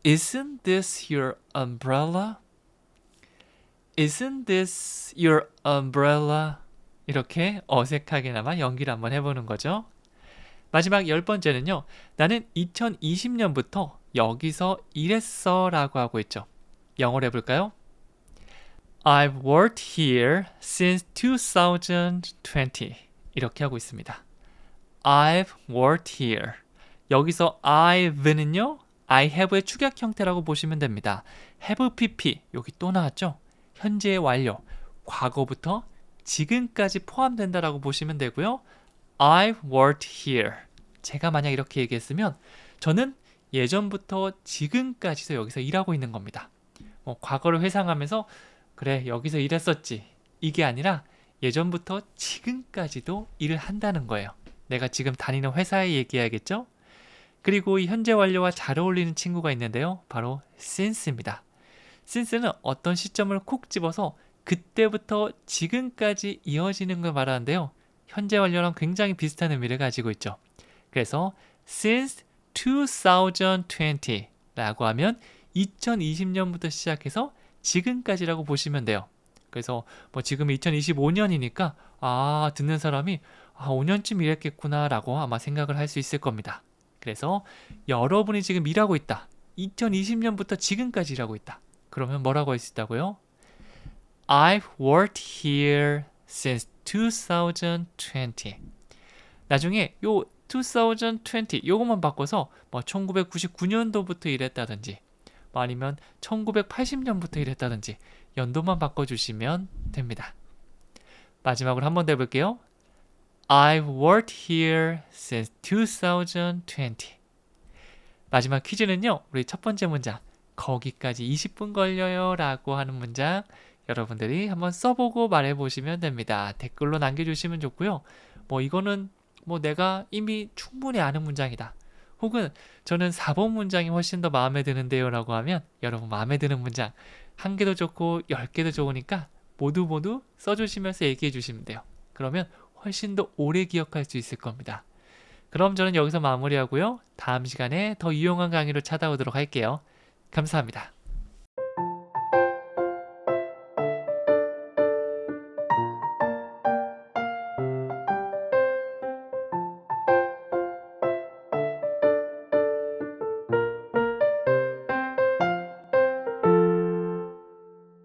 Isn't this your umbrella? Isn't this your umbrella? 이렇게 어색하게나마 연기를 한번 해보는 거죠. 마지막 10번째는요. 나는 2020년부터 여기서 일했어 라고 하고 있죠. 영어로 해볼까요? I've worked here since 2020 이렇게 하고 있습니다. I've worked here. 여기서 I've는요. I have의 축약 형태라고 보시면 됩니다. have pp 여기 또 나왔죠? 현재의 완료, 과거부터 지금까지 포함된다라고 보시면 되고요. I've worked here. 제가 만약 이렇게 얘기했으면 저는 예전부터 지금까지도 여기서 일하고 있는 겁니다. 과거를 회상하면서 그래 여기서 일했었지 이게 아니라 예전부터 지금까지도 일을 한다는 거예요. 내가 지금 다니는 회사에 얘기해야겠죠? 그리고 이 현재 완료와 잘 어울리는 친구가 있는데요. 바로 since입니다. since는 어떤 시점을 콕 집어서 그때부터 지금까지 이어지는 걸 말하는데요. 현재 완료랑 굉장히 비슷한 의미를 가지고 있죠. 그래서 since 2020 라고 하면 2020년부터 시작해서 지금까지라고 보시면 돼요. 그래서 뭐 지금 2025년이니까 듣는 사람이 5년쯤 일했겠구나 라고 아마 생각을 할 수 있을 겁니다. 그래서 여러분이 지금 일하고 있다. 2020년부터 지금까지 일하고 있다. 그러면 뭐라고 할 수 있다고요? I've worked here since 2020. 나중에 요 2020 요것만 바꿔서 뭐 1999년도부터 일했다든지 뭐 아니면 1980년부터 일했다든지 연도만 바꿔주시면 됩니다. 마지막으로 한 번 더 해볼게요. I've worked here since 2020. 마지막 퀴즈는요. 우리 첫 번째 문장 거기까지 20분 걸려요 라고 하는 문장 여러분들이 한번 써보고 말해보시면 됩니다. 댓글로 남겨주시면 좋고요. 뭐 이거는 뭐 내가 이미 충분히 아는 문장이다. 혹은 저는 4번 문장이 훨씬 더 마음에 드는데요 라고 하면 여러분 마음에 드는 문장 1개도 좋고 10개도 좋으니까 모두 써주시면서 얘기해 주시면 돼요. 그러면 훨씬 더 오래 기억할 수 있을 겁니다. 그럼 저는 여기서 마무리하고요. 다음 시간에 더 유용한 강의로 찾아오도록 할게요. 감사합니다.